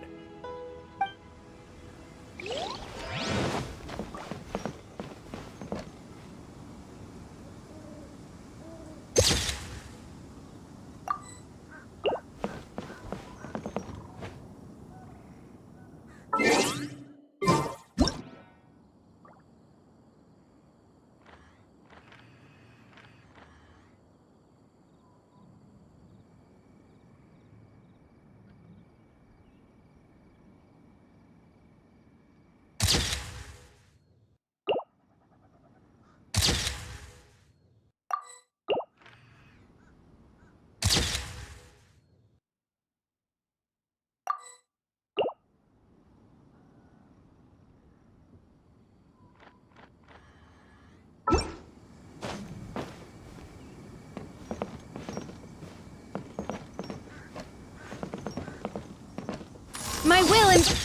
My will and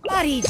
body